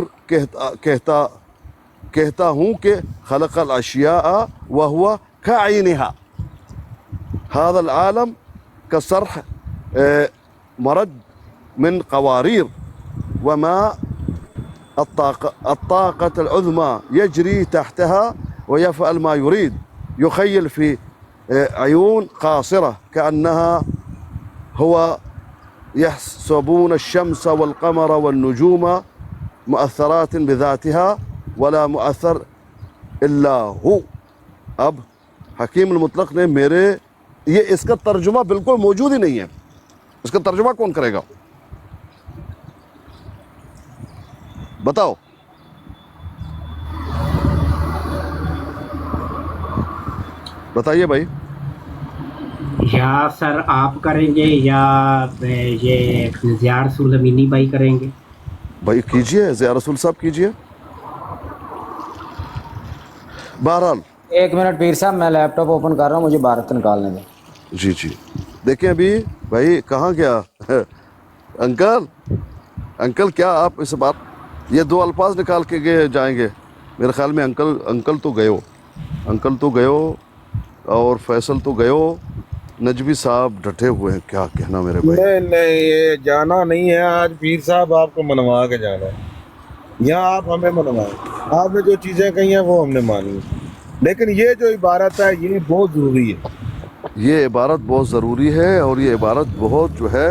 Speaker 2: کہتا ہوں کہ خلق الاشیاء وہو کعینہا. هذا العالم كصرح مرج من قوارير وما الطاقة العظمى يجري تحتها ويفعل ما يريد، يخيل في عيون قاصرة كأنها هو يحسبون الشمس والقمر والنجوم مؤثرات بذاتها ولا مؤثر إلا هو. اب حکیم المطلق نے یہ اس کا ترجمہ بالکل موجود ہی نہیں ہے. اس کا ترجمہ کون کرے گا؟ بتاؤ. بتائیے بھائی.
Speaker 7: یا سر آپ کریں گے یا یہ ضیاء رسول امینی بھائی کریں گے؟
Speaker 2: بھائی کیجئے، ضیاء رسول صاحب کیجئے. بہرحال
Speaker 9: ایک منٹ پیر صاحب، میں لیپ ٹاپ اوپن کر رہا ہوں، مجھے بھارت نکالنے دیں.
Speaker 2: جی دیکھیں ابھی بھائی کہاں گیا انکل کیا آپ اس بات یہ دو الفاظ نکال کے جائیں گے؟ میرے خیال میں انکل تو گئے ہو اور فیصل تو گئے ہو، نجوی صاحب ڈٹے ہوئے ہیں. کیا کہنا میرے بھائی؟
Speaker 6: نہیں یہ جانا نہیں ہے، آج پیر صاحب آپ کو منوا کے جانا ہے. یہاں آپ ہمیں منوائیں، آپ نے جو چیزیں کہی ہیں وہ ہم نے مانی، لیکن یہ جو عبارت ہے یہ بہت ضروری ہے.
Speaker 2: یہ عبارت بہت ضروری ہے، اور یہ عبارت بہت جو ہے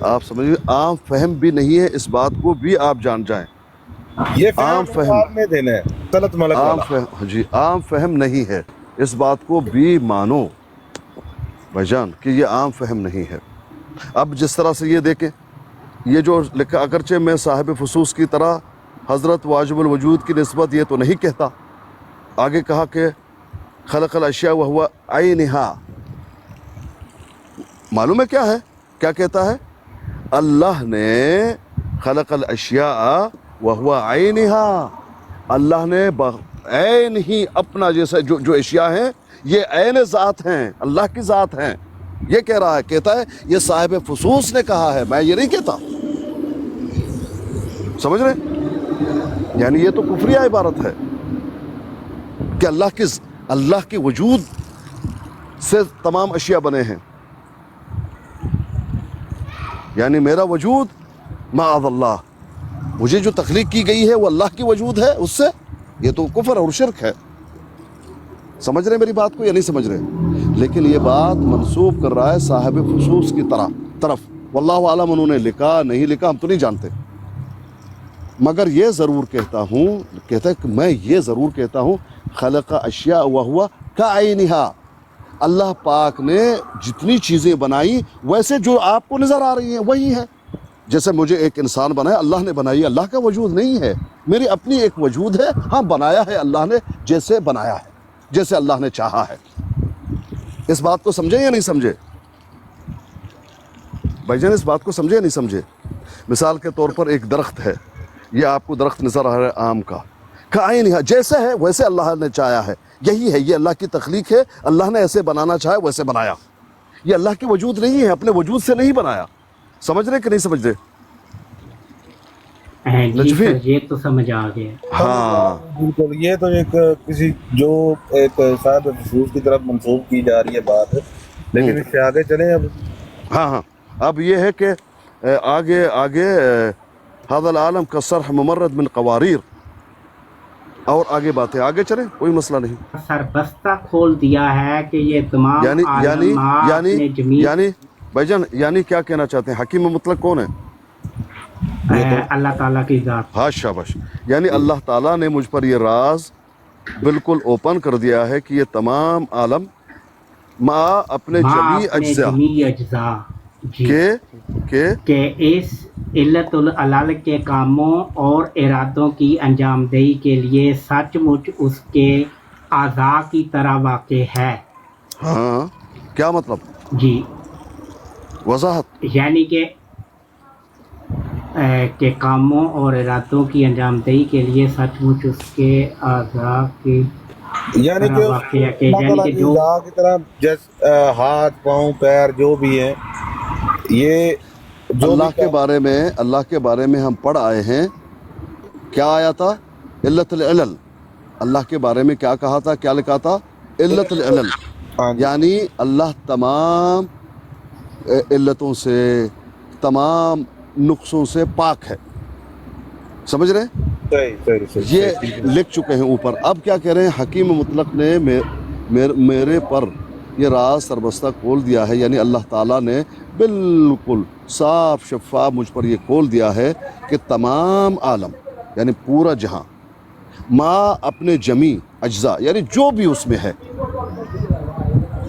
Speaker 2: آپ سمجھیے عام فہم بھی نہیں ہے. اس بات کو بھی آپ جان جائیں،
Speaker 6: یہ
Speaker 2: عام فہم
Speaker 6: آپ نے دینا ہے غلط ملک والا.
Speaker 2: عام فہم نہیں ہے، اس بات کو بھی مانو بھائی جان کہ یہ عام فہم نہیں ہے. اب جس طرح سے یہ دیکھیں، یہ جو لکھا اگرچہ میں صاحب فصوص کی طرح حضرت واجب الوجود کی نسبت یہ تو نہیں کہتا. آگے کہا کہ خلق الاشیاء وہو عینہا. معلوم ہے کیا ہے؟ کیا کہتا ہے؟ اللہ نے خلق الاشیاء وہو عینہا، اللہ نے عین ہی اپنا جیسا جو اشیاء ہیں یہ عین ذات ہیں، اللہ کی ذات ہیں. یہ کہہ رہا ہے، کہتا ہے یہ صاحب فصوص نے کہا ہے، میں یہ نہیں کہتا. سمجھ رہے؟ یعنی یہ تو کفریہ عبارت ہے کہ اللہ کے وجود سے تمام اشیاء بنے ہیں. یعنی میرا وجود معاذ اللہ، مجھے جو تخلیق کی گئی ہے وہ اللہ کی وجود ہے، اس سے یہ تو کفر اور شرک ہے. سمجھ رہے میری بات کو یا نہیں سمجھ رہے؟ لیکن یہ بات منسوب کر رہا ہے صاحب فصوص کی طرف. واللہ عالم انہوں نے لکھا نہیں لکھا ہم تو نہیں جانتے، مگر یہ ضرور کہتا ہے کہ میں یہ ضرور کہتا ہوں خلق اشیاء وہو کعینہا. اللہ پاک نے جتنی چیزیں بنائی ویسے جو آپ کو نظر آ رہی ہیں وہی ہیں. جیسے مجھے ایک انسان بنایا اللہ نے بنائی، اللہ کا وجود نہیں ہے، میری اپنی ایک وجود ہے. ہاں بنایا ہے اللہ نے جیسے بنایا ہے، جیسے اللہ نے چاہا ہے. اس بات کو سمجھے یا نہیں سمجھے؟
Speaker 4: भाई जान इस बात को समझे या नहीं समझे? मिसाल के तौर पर एक दरख्त है, ये आपको दरख्त नज़र आ रहा है आम का, कायन है जैसे है वैसे अल्लाह ने चाहा है, यही है, ये अल्लाह की तख्लीक है, अल्लाह ने ऐसे बनाना चाहा वैसे बनाया, ये अल्लाह के वजूद नहीं है, अपने वजूद से नहीं बनाया। समझ रहे कि नहीं समझ रहे?
Speaker 7: जी
Speaker 4: नजफी?
Speaker 7: सर, ये तो समझ आ गया।
Speaker 4: हाँ
Speaker 6: बिल्कुल, ये तो एक किसी जो एक साहब रसूल की तरफ मंसूब की जा रही है बात, लेकिन इससे आगे चलें अब।
Speaker 4: हाँ हाँ, अब ये है कि आगे आगे हादल आलम का सरह मुमर्रद मिन कवारीर, और आगे बातें आगे चलें, कोई मसला नहीं।
Speaker 7: सरबस्ता खोल दिया है कि ये तमाम
Speaker 4: यानी यानी
Speaker 7: आलमात
Speaker 4: यानी
Speaker 7: ने जमीन
Speaker 4: यानी भाईजान यानी क्या कहना चाहते हैं? हकीम मुतलक कौन है?
Speaker 7: अल्लाह ताला की ज़ात।
Speaker 4: हाँ शाबाश, यानी अल्लाह ताला ने मुझ पर ये राज बिल्कुल ओपन कर दिया है कि ये तमाम आलम माँ अपने जमी अज्जा
Speaker 7: जमी अज्जा जी
Speaker 4: के
Speaker 7: इस इल्लतुल अलाल के कामों और इरादों की अंजामदही के लिए सचमुच उसके आज़ा की तरह वाक़े है।
Speaker 4: हाँ, क्या मतलब?
Speaker 7: जी,
Speaker 4: वजाहत
Speaker 7: यानी के कामों और इरादों की अंजामदही के लिए सचमुच उसके आज़ा की
Speaker 6: यानी कि
Speaker 7: वाक़े है कि
Speaker 6: अल्लाह
Speaker 7: यानी
Speaker 6: ताला
Speaker 7: कि
Speaker 6: की
Speaker 7: जो
Speaker 6: ज़ात की तरह जैसे हाथ पाँव पैर जो भी हैं, ये जो
Speaker 4: अल्लाह
Speaker 6: भी
Speaker 4: के बारे में हम पढ़ आए हैं। क्या आया था? इल्लतुल इलल। अल्लाह के बारे में क्या कहा था, क्या लिखा था? इल्लतुल इलल, यानी अल्लाह तमाम इल्लतों से, तमाम नुक्सों से पाक है। समझ रहे हैं?
Speaker 6: सही
Speaker 4: ये लिख चुके हैं ऊपर। अब क्या कह रहे हैं? हकीम मुतलक ने मेरे पर ये राज सरबस्ता खोल दिया है, यानी अल्लाह ताला ने बिल्कुल साफ शफाफ मुझ पर ये खोल दिया है कि तमाम आलम यानी पूरा जहां माँ अपने जमी अज्जा यानी जो भी उसमें है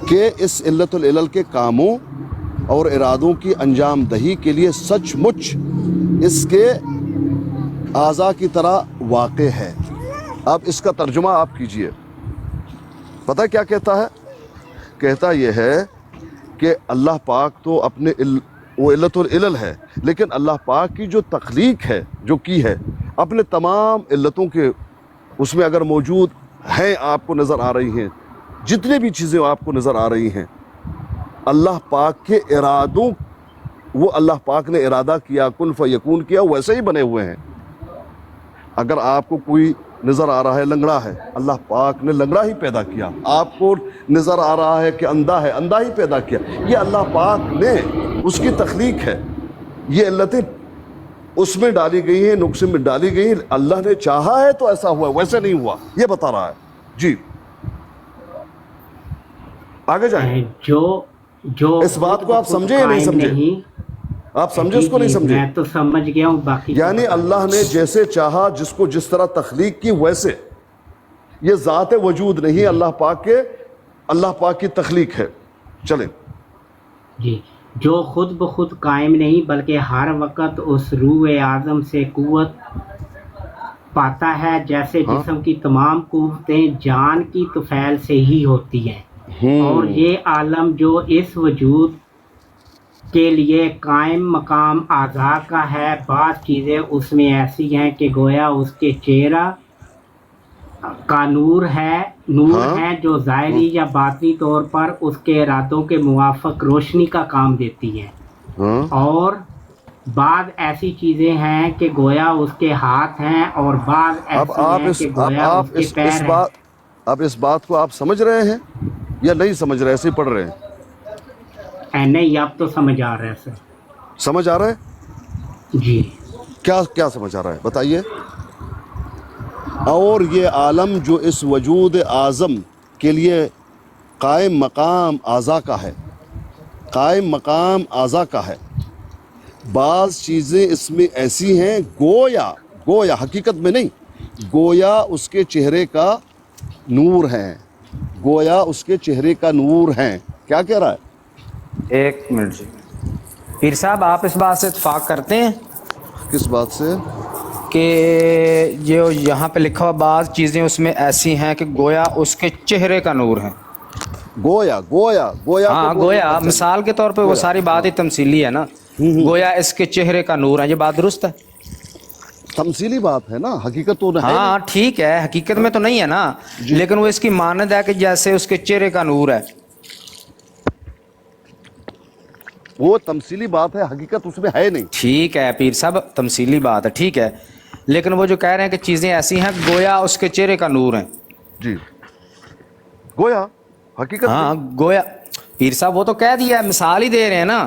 Speaker 4: कि इस इल्लतुल इलल के कामों और इरादों की अंजाम दही के लिए सचमुच इसके आज़ा की तरह वाक़े है। अब इसका तर्जुमा आप कीजिए। पता क्या कहता है? कहता यह है कि अल्लाह पाक तो अपने वो इल्लतुल इलल है, लेकिन अल्लाह पाक की जो तख्लीक है, जो की है, अपने तमाम इल्लतों के उसमें अगर मौजूद हैं, आपको नज़र आ रही हैं, जितने भी चीज़ें आपको नज़र आ रही हैं, अल्लाह पाक के इरादों, वो अल्लाह पाक ने इरादा किया, कुन फयकून किया, वैसे ही बने हुए हैं। अगर आपको कोई नज़र आ रहा है लंगड़ा है, अल्लाह पाक ने लंगड़ा ही पैदा किया। आपको नज़र आ रहा है कि अंधा है, अंधा ही पैदा किया। ये अल्लाह पाक ने, उसकी तख्लीक है। ये इल्लतें उसमें डाली गई हैं, नुक्से में डाली गई हैं। अल्लाह ने चाहा है तो ऐसा हुआ, वैसे नहीं हुआ। ये बता रहा है जी। आगे जाए।
Speaker 7: जो
Speaker 4: इस बात को आप समझे या नहीं समझे? आप समझे उसको नहीं समझे?
Speaker 7: मैं तो समझ गया हूँ, बाकी
Speaker 4: यानी अल्लाह ने जैसे चाहा, जिसको जिस तरह तख्लीक की, वैसे ये ज़ात वजूद नहीं, अल्लाह पाक की तख्लीक है। चलें
Speaker 7: जी, जो खुद ब खुद कायम नहीं बल्कि हर वक्त उस रूह आज़म से कुव्वत पाता है, जैसे जिस्म की तमाम कुव्वतें जान की तुफैल से ही होती हैं। और ये आलम जो इस वजूद के लिए कायम मकाम आज़ा का है, बाज़ चीज़ें उसमें ऐसी हैं कि गोया उसके चेहरा का नूर है जो ज़ाहिरी या बातनी तौर पर उसके इरादों के मुवाफ़िक रोशनी का काम देती हैं। और बाद ऐसी चीज़ें हैं कि गोया उसके हाथ हैं, और बाद ऐसी हैं कि गोया उसके पैर हैं।
Speaker 4: अब इस बात को आप समझ रहे हैं या नहीं समझ रहे? ऐसे ही पढ़ रहे हैं?
Speaker 7: नहीं, अब तो समझ आ रहा है सर।
Speaker 4: समझ आ रहा है
Speaker 7: जी।
Speaker 4: क्या क्या समझ आ रहा है बताइए? और ये आलम जो इस वजूद आज़म के लिए कायम मकाम आज़ा का है, कायम मकाम आज़ा का है, बाज़ चीज़ें इसमें ऐसी हैं गोया हकीकत में नहीं, गोया उसके चेहरे का नूर हैं, गोया उसके चेहरे का नूर हैं। क्या कह रहा है?
Speaker 9: एक मिनट जी, पीर साहब आप इस बात से इत्फाक करते हैं?
Speaker 4: किस बात से?
Speaker 9: कि जो यहाँ पे लिखा हुआ बाज़ चीज़ें उसमें ऐसी हैं कि गोया उसके चेहरे का नूर है।
Speaker 4: गोया
Speaker 9: हाँ, गोया मिसाल के तौर पे वो सारी बात ही तमसीली है ना। गोया इसके चेहरे का नूर है। ये बात दुरुस्त है?
Speaker 4: तमसीली बात है ना, हकीकत तो है नहीं।
Speaker 9: हाँ ठीक है, हकीकत में तो नहीं है ना, लेकिन वो इसकी मानद है कि जैसे उसके चेहरे का नूर है।
Speaker 4: वो तमसीली बात है, हकीकत उसमें है नहीं।
Speaker 9: ठीक है पीर साहब, तमसीली बात है, ठीक है, लेकिन वो जो कह रहे हैं कि चीज़ें ऐसी हैं गोया उसके चेहरे का नूर है।
Speaker 4: जी, गोया हकीकत।
Speaker 9: हाँ गोया पीर साहब वो तो कह दिया है, मिसाल ही दे रहे हैं ना।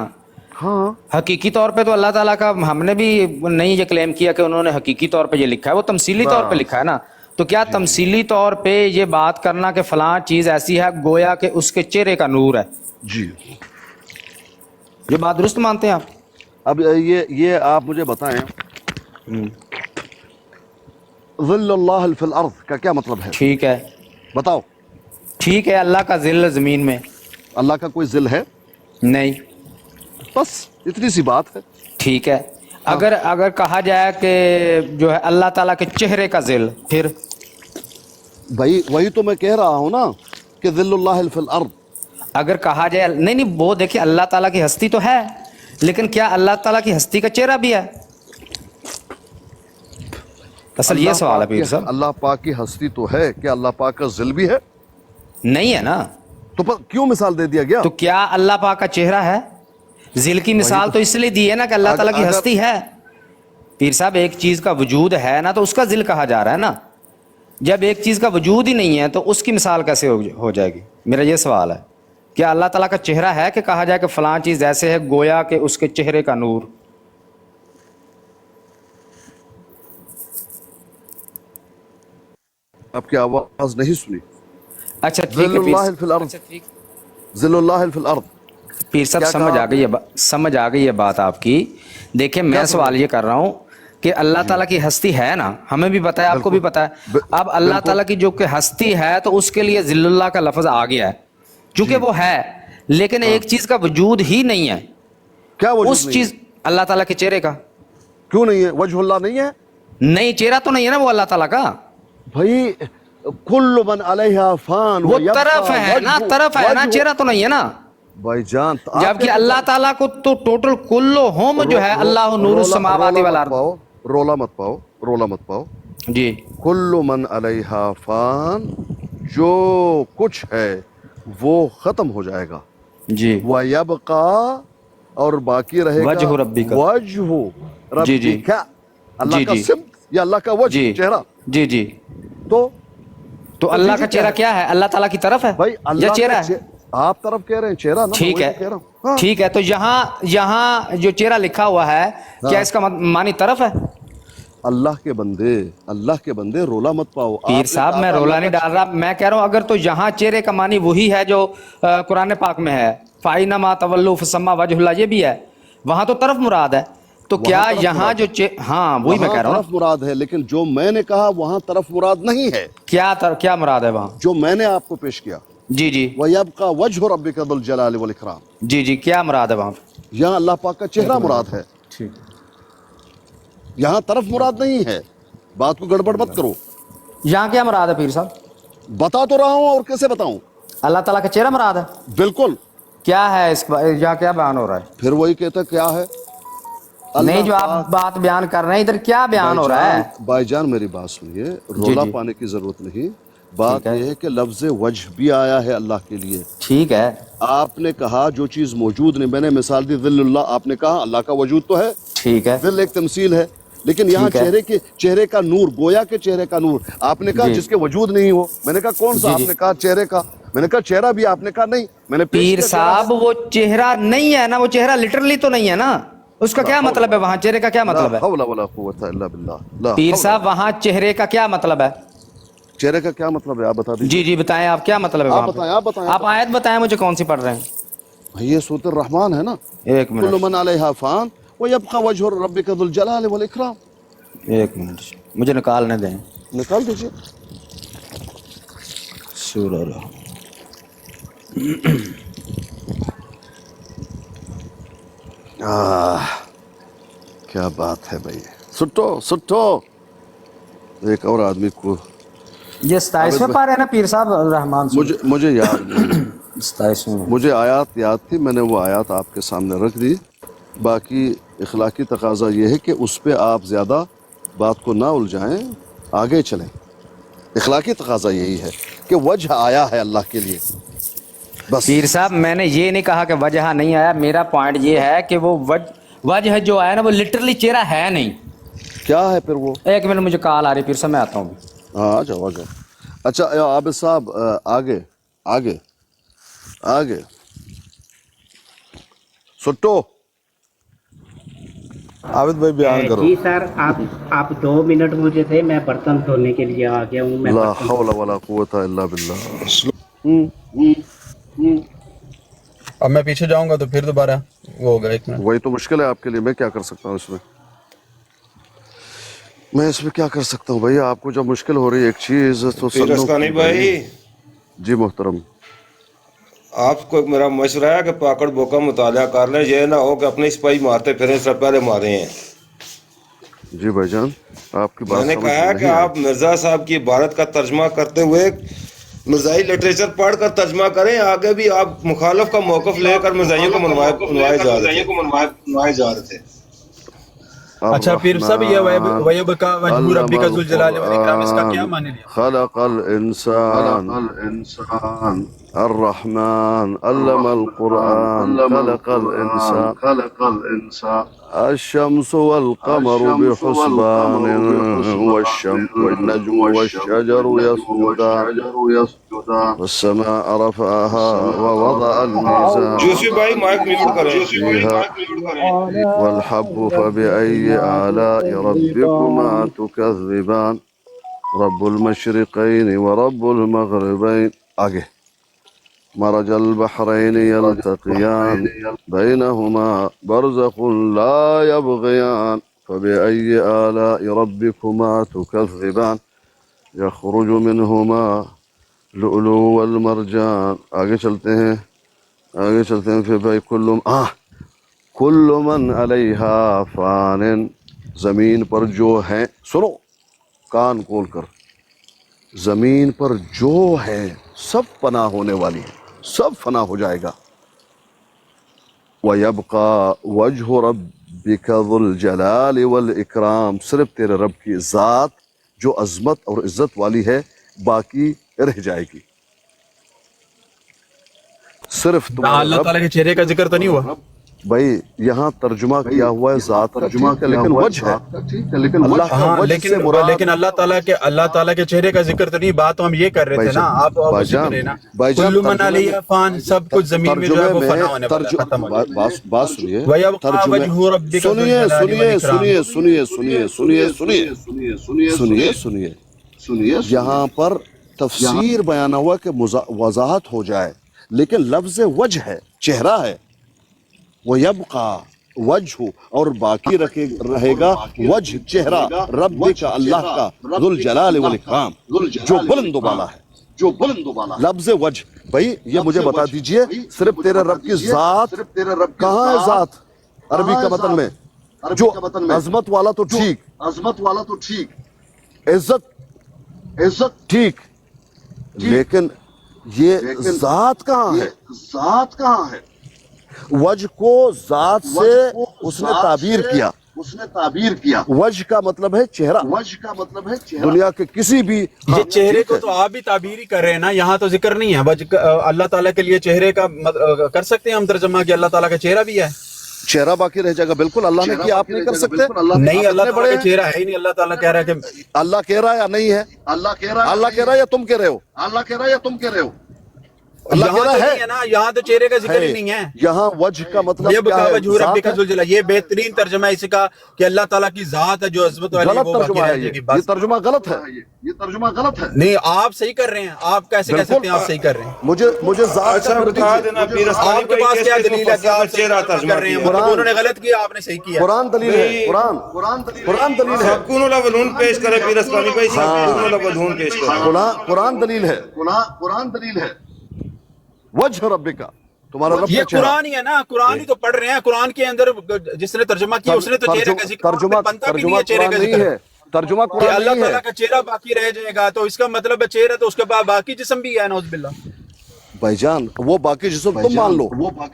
Speaker 4: हाँ,
Speaker 9: हकीकी तौर पे तो अल्लाह ताला का हमने भी नहीं ये क्लेम किया कि उन्होंने हकीकी तौर पे ये लिखा है, वो तमसीली तौर पे लिखा है ना। तो क्या तमसीली तौर पे ये बात करना कि फलां चीज़ ऐसी है गोया कि उसके चेहरे का नूर है,
Speaker 4: जी,
Speaker 9: ये बात दुरुस्त मानते हैं आप?
Speaker 4: अब ये आप मुझे बताएं, ज़िल्लुल्लाह फिल अर्ज़ का क्या मतलब है?
Speaker 9: ठीक है,
Speaker 4: बताओ।
Speaker 9: ठीक है, अल्लाह का ज़िल ज़मीन में।
Speaker 4: अल्लाह का कोई ज़िल है?
Speaker 9: नहीं।
Speaker 4: बस इतनी सी बात है।
Speaker 9: ठीक है, अगर कहा जाए कि जो है अल्लाह ताला के चेहरे का ज़िल, फिर
Speaker 4: भाई वही तो मैं कह रहा हूँ ना कि ज़िल्लुल्लाह फिल अर्ज़।
Speaker 9: अगर कहा जाए नहीं वो देखिए अल्लाह ताला की हस्ती तो है, लेकिन क्या अल्लाह ताला की हस्ती का चेहरा भी है? असल ये सवाल है पीर साहब।
Speaker 4: अल्लाह पाक की हस्ती तो है, क्या अल्लाह पाक का ज़िल भी है?
Speaker 9: नहीं है ना,
Speaker 4: तो क्यों मिसाल दे दिया गया?
Speaker 9: तो क्या अल्लाह पाक का चेहरा है? ज़िल की मिसाल तो इसलिए दी है ना कि अल्लाह ताला की हस्ती है। पीर साहब एक चीज़ का वजूद है ना तो उसका ज़िल कहा जा रहा है ना, जब एक चीज़ का वजूद ही नहीं है तो उसकी मिसाल कैसे हो जाएगी? मेरा ये सवाल है, क्या अल्लाह ताला का चेहरा है कि कहा जाए कि फ़लाँ चीज़ ऐसे है गोया कि उसके चेहरे का नूर?
Speaker 4: आपकी आवाज़ नहीं सुनी।
Speaker 9: अच्छा ठीक है
Speaker 4: ज़िल्लुल्लाह फिल अर्ज़, ज़िल्लुल्लाह फिल अर्ज़।
Speaker 9: पीर साहब समझ आ गई है बात आपकी। देखिए मैं सवाल ये कर रहा हूँ कि अल्लाह ताला की हस्ती है ना, हमें भी पता है, आपको भी पता है। अब अल्लाह ताला की जो कि हस्ती है तो उसके लिए ज़िल्लुल्लाह का लफ्ज़ आ गया है, चूंकि वो है, लेकिन एक चीज़ का वजूद ही नहीं है।
Speaker 4: क्या वजूद
Speaker 9: उस
Speaker 4: नहीं
Speaker 9: चीज़ अल्लाह ताला के चेहरे का
Speaker 4: क्यों नहीं है? वजहुल्लाह नहीं है?
Speaker 9: नहीं, चेहरा तो नहीं है ना वो अल्लाह ताला का।
Speaker 4: भाई कुल्लु मन अलैहा फान,
Speaker 9: वो तरफ है ना, तरफ है ना, चेहरा तो नहीं है ना
Speaker 4: भाईजान।
Speaker 9: जबकि अल्लाह ताला को तो टोटल कुल्लो होम जो है अल्लाह नूरुस समावाति वल अर्द।
Speaker 4: रोला मत पाओ, रोला मत पाओ
Speaker 9: जी।
Speaker 4: कुल्लु मन अलैहा फान, जो कुछ है वो खत्म हो जाएगा
Speaker 9: जी।
Speaker 4: वयबका, और बाकी रहेगा
Speaker 9: वजहु रब्बिका,
Speaker 4: वजहु
Speaker 9: जी जी,
Speaker 4: रब्बिका, अल्लाह
Speaker 9: जी
Speaker 4: का
Speaker 9: जी,
Speaker 4: सिम या अल्लाह का वजह,
Speaker 9: जी
Speaker 4: चेहरा।
Speaker 9: जी जी। तो अल्लाह का चेहरा क्या है? अल्लाह ताला की तरफ है
Speaker 4: भाई
Speaker 9: या
Speaker 4: अल्लाह
Speaker 9: चेहरा
Speaker 4: का
Speaker 9: है?
Speaker 4: आप तरफ कह रहे हैं, चेहरा ना,
Speaker 9: ठीक
Speaker 4: मैं
Speaker 9: है,
Speaker 4: वही तो कह रहा हूं। हाँ।
Speaker 9: ठीक है, तो यहाँ जो चेहरा लिखा हुआ है क्या इसका मानी तरफ है?
Speaker 4: अल्लाह के बंदे रोला मत पाओ।
Speaker 9: पीर साहब मैं रोला नहीं डाल रहा, मैं कह रहा हूँ अगर तो यहाँ चेहरे का मानी वही है जो कुरान पाक में है, फाइना मा तवल्लु फसम्मा वजहुल्लाह, ये भी है, वहाँ तो तरफ मुराद है। तो क्या यहाँ जो हाँ वही मैं कह रहा हूँ,
Speaker 4: तरफ मुराद है, लेकिन जो मैंने कहा वहाँ तरफ मुराद नहीं है।
Speaker 9: क्या मुराद है वहाँ?
Speaker 4: जो मैंने आपको पेश किया,
Speaker 9: जी जी,
Speaker 4: वयबका वजहु रब्बिका दुल जलाली वल इकराम,
Speaker 9: जी जी, क्या मुराद है वहाँ?
Speaker 4: यहाँ अल्लाह पाक का चेहरा मुराद है,
Speaker 9: ठीक,
Speaker 4: यहाँ तरफ मुराद नहीं है। बात को गड़बड़ मत करो।
Speaker 9: यहाँ क्या मुराद है पीर साहब?
Speaker 4: बता तो रहा हूँ, और कैसे बताऊं?
Speaker 9: अल्लाह ताला का चेहरा मुराद है?
Speaker 4: बिल्कुल।
Speaker 9: क्या है इस यहाँ क्या बयान हो रहा है?
Speaker 4: फिर वही कहता क्या है?
Speaker 9: नहीं, जो आप बात बयान कर रहे हैं इधर क्या बयान हो रहा है?
Speaker 4: भाईजान मेरी बात सुनिए, रोला पाने की जरूरत नहीं। बात यह है कि लफ्ज़ वजह भी आया है अल्लाह के लिए।
Speaker 9: ठीक है,
Speaker 4: आपने कहा जो चीज़ मौजूद नहीं, मैंने मिसाल दी ज़िल्लुल्लाह, आपने कहा अल्लाह का वजूद तो है,
Speaker 9: ठीक है,
Speaker 4: ज़िल एक तमसील है, लेकिन यहाँ चेहरे का नूर, गोया के चेहरे का नूर, आपने कहा जिसके वजूद नहीं हो। मैंने कहा कौन सा? आपने कहा चेहरे का। मैंने कहा चेहरा भी, आपने कहा नहीं। मैंने
Speaker 9: पीर साहब वो चेहरा नहीं है ना, वो चेहरा लिटरली तो नहीं है ना, उसका क्या मतलब है वहाँ? चेहरे का क्या मतलब है? पीर साहब वहाँ चेहरे का क्या मतलब है?
Speaker 4: चेहरे का क्या मतलब है आप बता दीजिए।
Speaker 9: जी जी बताएं, आप क्या मतलब है?
Speaker 4: आप बताएं।
Speaker 9: आप आयत बताएं मुझे, कौन सी पढ़ रहे हैं?
Speaker 4: ये सूरत रहमान है ना।
Speaker 9: एक मिनट,
Speaker 4: कुल्लु मन अलैहा फान व यबका वजहु रब्बिका दुल जलाली वल इकराम।
Speaker 9: एक मिनट मुझे निकालने दें।
Speaker 4: निकाल दीजिए।
Speaker 9: सूरह
Speaker 4: क्या बात है भाई। सुट्टो एक और आदमी को,
Speaker 9: ये 27वें पारे है ना पीर साहब रहमान?
Speaker 4: मुझे याद नहीं।
Speaker 9: 27वें
Speaker 4: मुझे आयत याद थी, मैंने वो आयत आपके सामने रख दी। باقی اخلاقی تقاضا یہ ہے کہ اس پہ آپ زیادہ بات کو نہ الجھائیں، آگے چلیں. اخلاقی تقاضا یہی ہے کہ وجہ آیا ہے اللہ کے لیے بس.
Speaker 9: پیر صاحب میں نے یہ نہیں کہا کہ وجہ نہیں آیا، میرا پوائنٹ یہ ہے کہ وہ وجہ جو آیا نا وہ لٹرلی چہرہ ہے نہیں.
Speaker 4: کیا ہے پھر وہ؟
Speaker 9: ایک منٹ مجھے کال آ رہی پیر صاحب، میں آتا ہوں.
Speaker 4: ہاں آ جاؤ. اچھا عابد صاحب آگے آگے آگے سٹو. عابد بھائی بیان کرو.
Speaker 7: جی سر، آپ 2 منٹ مجھے دے، میں برتن دھونے کے لیے آ گیا ہوں. میں
Speaker 4: لا حول ولا قوت الا باللہ.
Speaker 8: اب میں پیچھے جاؤں گا تو پھر دوبارہ وہ ہوگا. ایک منٹ.
Speaker 4: وہی تو مشکل ہے آپ کے لیے. میں کیا کر سکتا ہوں اس میں؟ میں اس میں کیا کر سکتا ہوں بھائی؟ آپ کو جب مشکل ہو رہی ہے ایک چیز تو
Speaker 6: پیرسکانی بھائی،
Speaker 4: جی محترم.
Speaker 6: آپ کو میرا مشورہ ہے کہ پاکڑ بوکا مطالعہ کر لیں، یہ نہ ہو کہ اپنے سپاہی مارتے پھریں، سب پہلے مارے ہیں.
Speaker 4: جی بھائی جان آپ کی
Speaker 6: میں
Speaker 4: بات
Speaker 6: نے
Speaker 4: سمجھ
Speaker 6: کہا
Speaker 4: میں
Speaker 6: کہ
Speaker 4: نہیں آئی.
Speaker 6: آپ مرزا صاحب کی عبارت کا ترجمہ کرتے ہوئے مرزائی لٹریچر پڑھ کر ترجمہ کریں. آگے بھی آپ مخالف کا موقف لے کر مرزائیوں کو منوائے جا رہے تھے.
Speaker 8: اچھا پیر صاحب، یہ وَيَبْقَى وَجْهُ رَبِّكَ ذُو الْجَلَالِ وَالْإِكْرَامِ، اس کا کیا معنی لیا؟
Speaker 4: خلق الانسان الرحمن علم القرآن خلق الانسان الشمس والقمر بحسبان والنجم والشجر يسجدان والسماء رفعها ووضع الميزان
Speaker 6: جوسی بھائی مائک میوٹ کریں.
Speaker 4: فيها والحب فبأي آلاء ربكما تكذبان رب المشرقين ورب المغربين. آگے مرج البحرين يلتقيان بينهما برزخ لا يبغيان فبأي آلاء ربكما تكذبان يخرج منهما لؤلؤ والمرجان. آگے چلتے ہیں پھر بھائی کل من علیہا فان. زمین پر جو ہیں، سنو کان کھول کر، زمین پر جو ہے سب فنا ہونے والی ہے، سب فنا ہو جائے گا. وَيَبْقَى وَجْهُ رَبِّكَ ذُو الْجَلَالِ وَالْإِكْرَامِ. صرف تیرے رب کی ذات جو عظمت اور عزت والی ہے باقی رہ جائے گی. صرف
Speaker 8: یہاں اللہ تعالیٰ کے چہرے کا ذکر تو نہیں ہوا
Speaker 4: بھائی؟ یہاں ترجمہ کیا ہوا ہے ذات کا، ٹھیک ہے، لیکن وجہ ہے اللہ کا.
Speaker 8: ہاں،
Speaker 4: وجہ سے مراد
Speaker 8: لیکن اللہ تعالیٰ کے چہرے کا ذکر تو نہیں. بات تو ہم یہ کر رہے تھے نا، آپ اسی پہ رہے نا. کل من علیہا فان، سب کچھ زمین میں جو ہے وہ فنا ہونے والا ہے، ختم ہو جائے گا.
Speaker 4: بات سنیے.
Speaker 8: وَيَبْقَى وَجْهُ رَبِّكَ ذُو الْجَلَالِ
Speaker 4: سنیے. یہاں پر تفسیر بیان ہوا کہ وضاحت ہو جائے، لیکن لفظ وجہ ہے، چہرہ ہے. وہ یبقى وجہ، اور باقی رہے گا وجہ، چہرہ، رب کا، اللہ کا، ذو الجلال والاکرام، جو بلند و بالا ہے. لفظ وجہ بھائی یہ مجھے بتا دیجئے، صرف تیرے رب کی ذات کہاں ہے؟ ذات عربی کا متن میں جو عظمت والا تو ٹھیک، عزت ٹھیک، لیکن یہ ذات کہاں ہے؟ وجہ کو ذات سے اس نے تعبیر کیا. وجہ کا مطلب ہے چہرہ. دنیا کے کسی بھی
Speaker 8: یہ چہرے کو تو آپ بھی تعبیر ہی کر رہے ہیں نا، یہاں تو ذکر نہیں ہے. اللہ تعالیٰ کے لیے چہرے کا کر سکتے ہیں ہم ترجمہ کہ اللہ تعالیٰ کا چہرہ بھی ہے؟
Speaker 4: چہرہ باقی رہ جائے گا. بالکل اللہ نے کیا، آپ نہیں کر سکتے.
Speaker 8: نہیں، اللہ تعالیٰ کا چہرہ ہے ہی نہیں. اللہ تعالیٰ کہہ رہا ہے کہ
Speaker 4: اللہ کہہ رہا ہے یا نہیں ہے؟ اللہ کہہ رہا ہے یا تم کہہ رہے ہو؟ اللہ کہہ رہا ہے
Speaker 8: نا، یہاں تو چہرے کا ذکر ہی نہیں ہے.
Speaker 4: یہاں وجہ کا مطلب
Speaker 8: یہ
Speaker 4: کیا ہے؟
Speaker 8: وجہ ربک ذو الجلال، یہ بہترین ترجمہ ہے اس کا کہ اللہ تعالیٰ کی ذات ہے جو عظمت والی ہے،
Speaker 4: غلط
Speaker 8: وہ باقی
Speaker 4: ترجمہ
Speaker 8: رہ
Speaker 4: ہے.
Speaker 8: جائے گی.
Speaker 4: یہ ترجمہ غلط ہے.
Speaker 8: نہیں، آپ صحیح کر رہے ہیں. آپ کیسے کہہ سکتے ہیں آپ صحیح کر رہے ہیں؟
Speaker 4: مجھے ذات
Speaker 6: اچھا بتا دینا پیرسکانی
Speaker 8: آپ کے پاس کیا دلیل ہے کہ آپ
Speaker 6: چہرہ ترجمہ
Speaker 8: کر رہے ہیں؟
Speaker 6: کیا؟
Speaker 8: مطلب انہوں نے غلط کیا، آپ نے صحیح کیا.
Speaker 4: قرآن دلیل ہے. قرآن دلیل ہے.
Speaker 6: سکون اللہ بدھون پیش کرے پیرسکانی بھائی، سکون اللہ بدھون پیش کرے.
Speaker 4: قرآن دلیل ہے. وجہ رب کا، تمہارا رب
Speaker 8: یہ
Speaker 4: کا چہرہ.
Speaker 8: قرآن ہی ہے نا، قرآن ہی تو پڑھ رہے ہیں. قرآن کے اندر جس نے ترجمہ کیا اس نے تو چہرے کا ذکر بنتا بھی نہیں ہے. چہرے کا ذکر
Speaker 4: ترجمہ
Speaker 8: کہ
Speaker 4: قرآن
Speaker 8: اللہ
Speaker 4: نہیں ہے.
Speaker 8: تعالیٰ کا چہرہ باقی رہ جائے گا، تو اس کا مطلب ہے چہرہ تو اس کے بعد باقی جسم بھی ہے. نعوذ باللہ.
Speaker 4: भाई जान वो बाकी जिसको तुम मान लो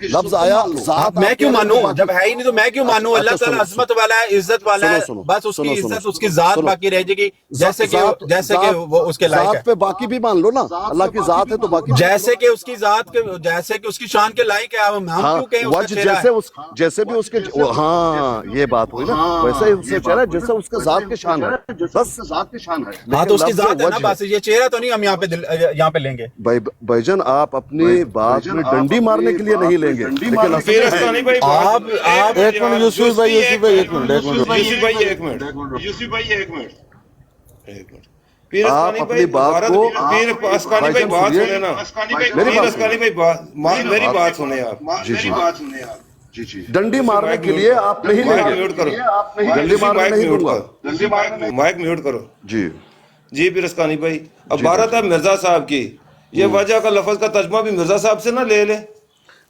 Speaker 4: लफ्ज आया ज़ात
Speaker 8: मैं क्यों
Speaker 4: आपके
Speaker 8: मानूं
Speaker 4: अंदर
Speaker 8: जब है ही नहीं तो मैं क्यों मानूं
Speaker 4: अच्छा,
Speaker 8: अल्लाह
Speaker 4: सुनो,
Speaker 8: ताला अजमत वाला है इज्जत वाला है
Speaker 4: सुनो,
Speaker 8: बस उसकी
Speaker 4: सुनो,
Speaker 8: इज्जत
Speaker 4: सुनो,
Speaker 8: उसकी जात
Speaker 4: सुनो।
Speaker 8: बाकी रह जाएगी जैसे कि
Speaker 4: ज़ात
Speaker 8: वो उसके लायक
Speaker 4: ज़ात
Speaker 8: है
Speaker 4: पे बाकी भी मान लो ना अल्लाह की ज़ात है तो बाकी
Speaker 8: जैसे कि उसकी जात के जैसे कि उसकी शान के लायक है हम
Speaker 4: हाँ
Speaker 8: क्यों कहें उसका
Speaker 4: वज
Speaker 8: चेहरा
Speaker 4: जैसे
Speaker 8: है
Speaker 4: उस जैसे भी उसके हाँ ये बात हुई ना वैसे ही उससे चेहरा है जैसे उसके ज़ात के शान है बस ज़ात के शान है
Speaker 8: हाँ तो उसकी
Speaker 4: लफ्ज़
Speaker 8: जात है ना
Speaker 4: वज
Speaker 8: बस ये चेहरा तो नहीं हम यहाँ पे लेंगे
Speaker 4: भाईजान आप अपनी बात में डंडी मारने के लिए नहीं लेंगे लेकिन असल में
Speaker 8: आप
Speaker 2: एक मिनट यूसुफ भाई एक मिनट
Speaker 4: आप अपनी बात को भाईजान सुनिए मेरी बात सुने आप जी जी डंडी मारने के लिए आप नहीं लेंगे डंडी मारने नहीं दूंगा
Speaker 10: माइक म्यूट करो
Speaker 4: जी
Speaker 10: जी फिर अस्कानी भाई अब बात है मिर्जा साहब की ये वजह का लफ्ज का तर्जमा भी मिर्जा साहब से ना ले ले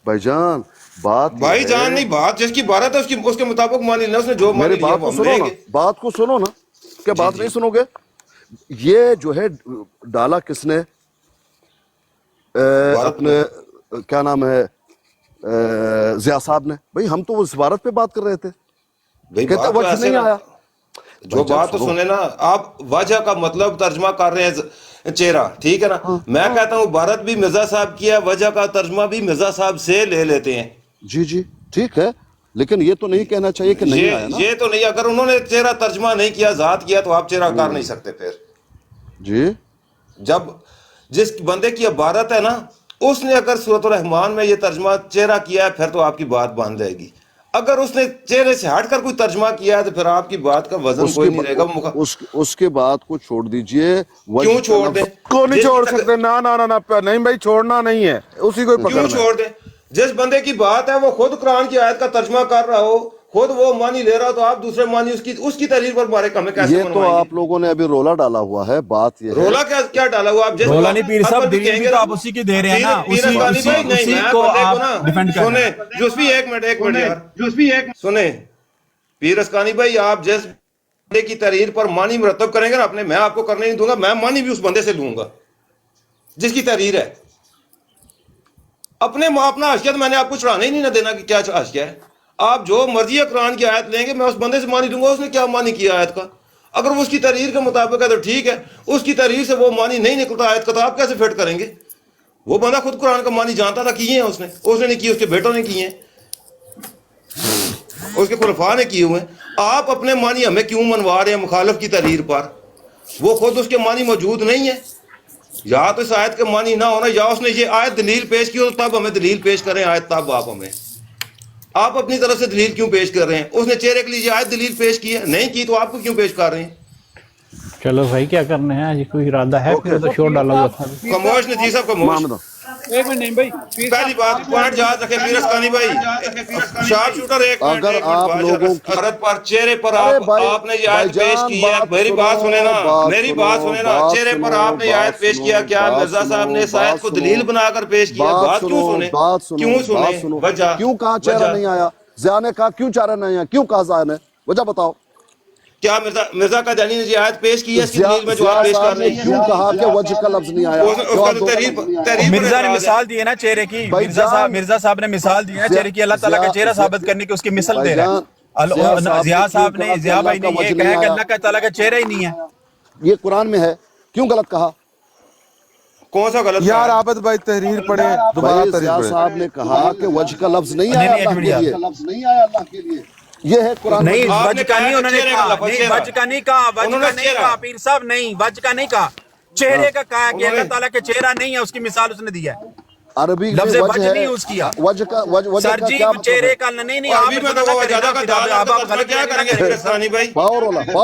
Speaker 4: भाईजान बात
Speaker 10: भाई जान नहीं बात जिसकी बारत है उसके मुताबिक मानी ना उसने जो
Speaker 4: मेरी बात को सुनो ना बात को सुनो ना क्या बात नहीं सुनोगे ये जो है डाला किसने अपने क्या नाम है जिया साहब ने भाई हम तो उस इबारत पे बात कर रहे थे कहते वजह नहीं आया
Speaker 10: जो बात तो सुने ना आप वजह का मतलब तर्जमा कर रहे हैं चेहरा ठीक है ना मैं कहता हूँ भारत भी मिर्जा साहब किया वजह का तर्जमा भी मिर्जा साहब से ले लेते हैं
Speaker 4: जी जी ठीक है लेकिन ये तो नहीं कहना चाहिए कि नहीं आया ना
Speaker 10: ये तो नहीं अगर उन्होंने चेहरा तर्जमा नहीं किया जात किया तो आप चेहरा कर नहीं सकते फिर
Speaker 4: जी
Speaker 10: जब जिस बंदे की इबारत है ना उसने अगर सूरतुल रहमान में ये तर्जमा चेहरा किया है फिर तो आपकी बात बांध जाएगी अगर उसने चेहरे से हटकर कोई तर्जमा किया है तो फिर आपकी बात का वजन कोई नहीं रहेगा
Speaker 4: उसके बाद को छोड़ दीजिए
Speaker 10: क्यों छोड़ दे
Speaker 2: को नहीं छोड़ सकते ना ना ना ना नहीं भाई छोड़ना नहीं है उसी को
Speaker 10: क्यों छोड़ दे जिस बंदे की बात है वो खुद कुरान की आयत का तर्जमा कर रहा हो खुद वो मानी ले रहा हो तो आप दूसरे मानी उसकी तहरीर पर मारे कमें कैसे
Speaker 4: ये तो आप लोगों ने अभी रोला डाला हुआ है बात ये
Speaker 10: रोला क्या डाला हुआ आप
Speaker 8: रोला नहीं पीर साहब दलील भी तो आप उसी की दे रहे हैं ना उसी को आप डिफेंड कर रहे हैं
Speaker 10: जूसफी एक मिनट यार जूसफी एक सुने पीर अस्कानी भाई आप जिस बंदे की तहरीर पर मानी मुरतब करेंगे ना अपने मैं आपको करने नहीं दूंगा मैं मानी भी उस बंदे से लूंगा जिसकी तहरीर है अपना हाशिया तो मैंने आपको चढ़ाने ही नहीं ना देना कि क्या हाशिया है आप जो मर्जी कुरान की आयत लेंगे मैं उस बंदे से मानी दूंगा उसने क्या मानी किया आयत का अगर वो उसकी तहरीर के मुताबिक है तो ठीक है उसकी तहरीर से वो मानी नहीं निकलता आयत का तो आप कैसे फिट करेंगे वो बंदा खुद कुरान का मानी जानता था किए हैं उसने नहीं किए उसके बेटों ने किए हैं उसके खुलफा ने किए हुए आप अपने मानी हमें क्यों मनवा रहे हैं मुखालिफ की तहरीर पर वो खुद उसके मानी मौजूद नहीं है या तो इस आयत के मानी ना होना या उसने ये आयत दलील पेश की हो तब हमें दलील पेश करें आयत तब आप अपनी तरफ से दलील क्यों पेश कर रहे हैं उसने चेहरे के लिए आयत दलील पेश की है नहीं की तो आपको क्यों पेश कर रहे हैं
Speaker 11: चलो भाई क्या करने हैं आज कोई इरादा है फिर तो शोर डाला हुआ था
Speaker 10: खामोश नजीर साहब खामोश
Speaker 1: एक मिनट नहीं भाई
Speaker 10: पहली बात पॉइंट याद रखें पीर अस्कानी भाई शार्प शूटर एक
Speaker 4: अगर आप लोगों
Speaker 10: भारत पर चेहरे पर आपने ये आयत पेश की है मेरी बात सुने ना चेहरे पर आपने ये आयत पेश किया क्या मिर्जा साहब ने इस आयत को दलील बनाकर पेश किया बात क्यों सुने वजह
Speaker 4: क्यों कहा चेहरा नहीं आया ज़िया ने कहा क्यों चेहरा नहीं आया क्यों कहा ज़िया ने वजह बताओ
Speaker 10: क्या मिर्जा का जानी ने जी आयत पेश की है इसकी दलील में जो आप पेश कर रहे हैं
Speaker 4: क्यों कहा कि वजह का लफ्ज नहीं आया
Speaker 10: उसका तो तहरीर
Speaker 8: मिर्जा ने मिसाल दी है ना चेहरे की मिर्जा साहब ने मिसाल दी है चेहरे की अल्लाह ताला का चेहरा साबित करने की उसकी मिसाल दे रहा है जिया साहब ने जिया भाई ने ये कहा कि अल्लाह का ताला का चेहरा ही नहीं है
Speaker 4: ये कुरान में है क्यों गलत कहा
Speaker 10: कौन सा गलत
Speaker 2: यार आबद भाई तहरीर पढ़े दोबारा
Speaker 4: जिया साहब ने कहा कि वजह का लफ्ज नहीं आया अल्लाह के लिए ये है कुरान
Speaker 8: नहीं वज का नहीं उन्होंने कहा नहीं वज का नहीं कहा पीर साहब नहीं वज का नहीं कहा चेहरे का कहा कि अल्लाह ताला के चेहरा नहीं है उसकी मिसाल उसने दी है
Speaker 4: अरबी
Speaker 8: लफ्ज़ वज नहीं यूज किया सर जी चेहरे का नहीं
Speaker 10: अरबी में तो वो ज्यादा का दाल आप गलत क्या करेंगे फिरस्तानी भाई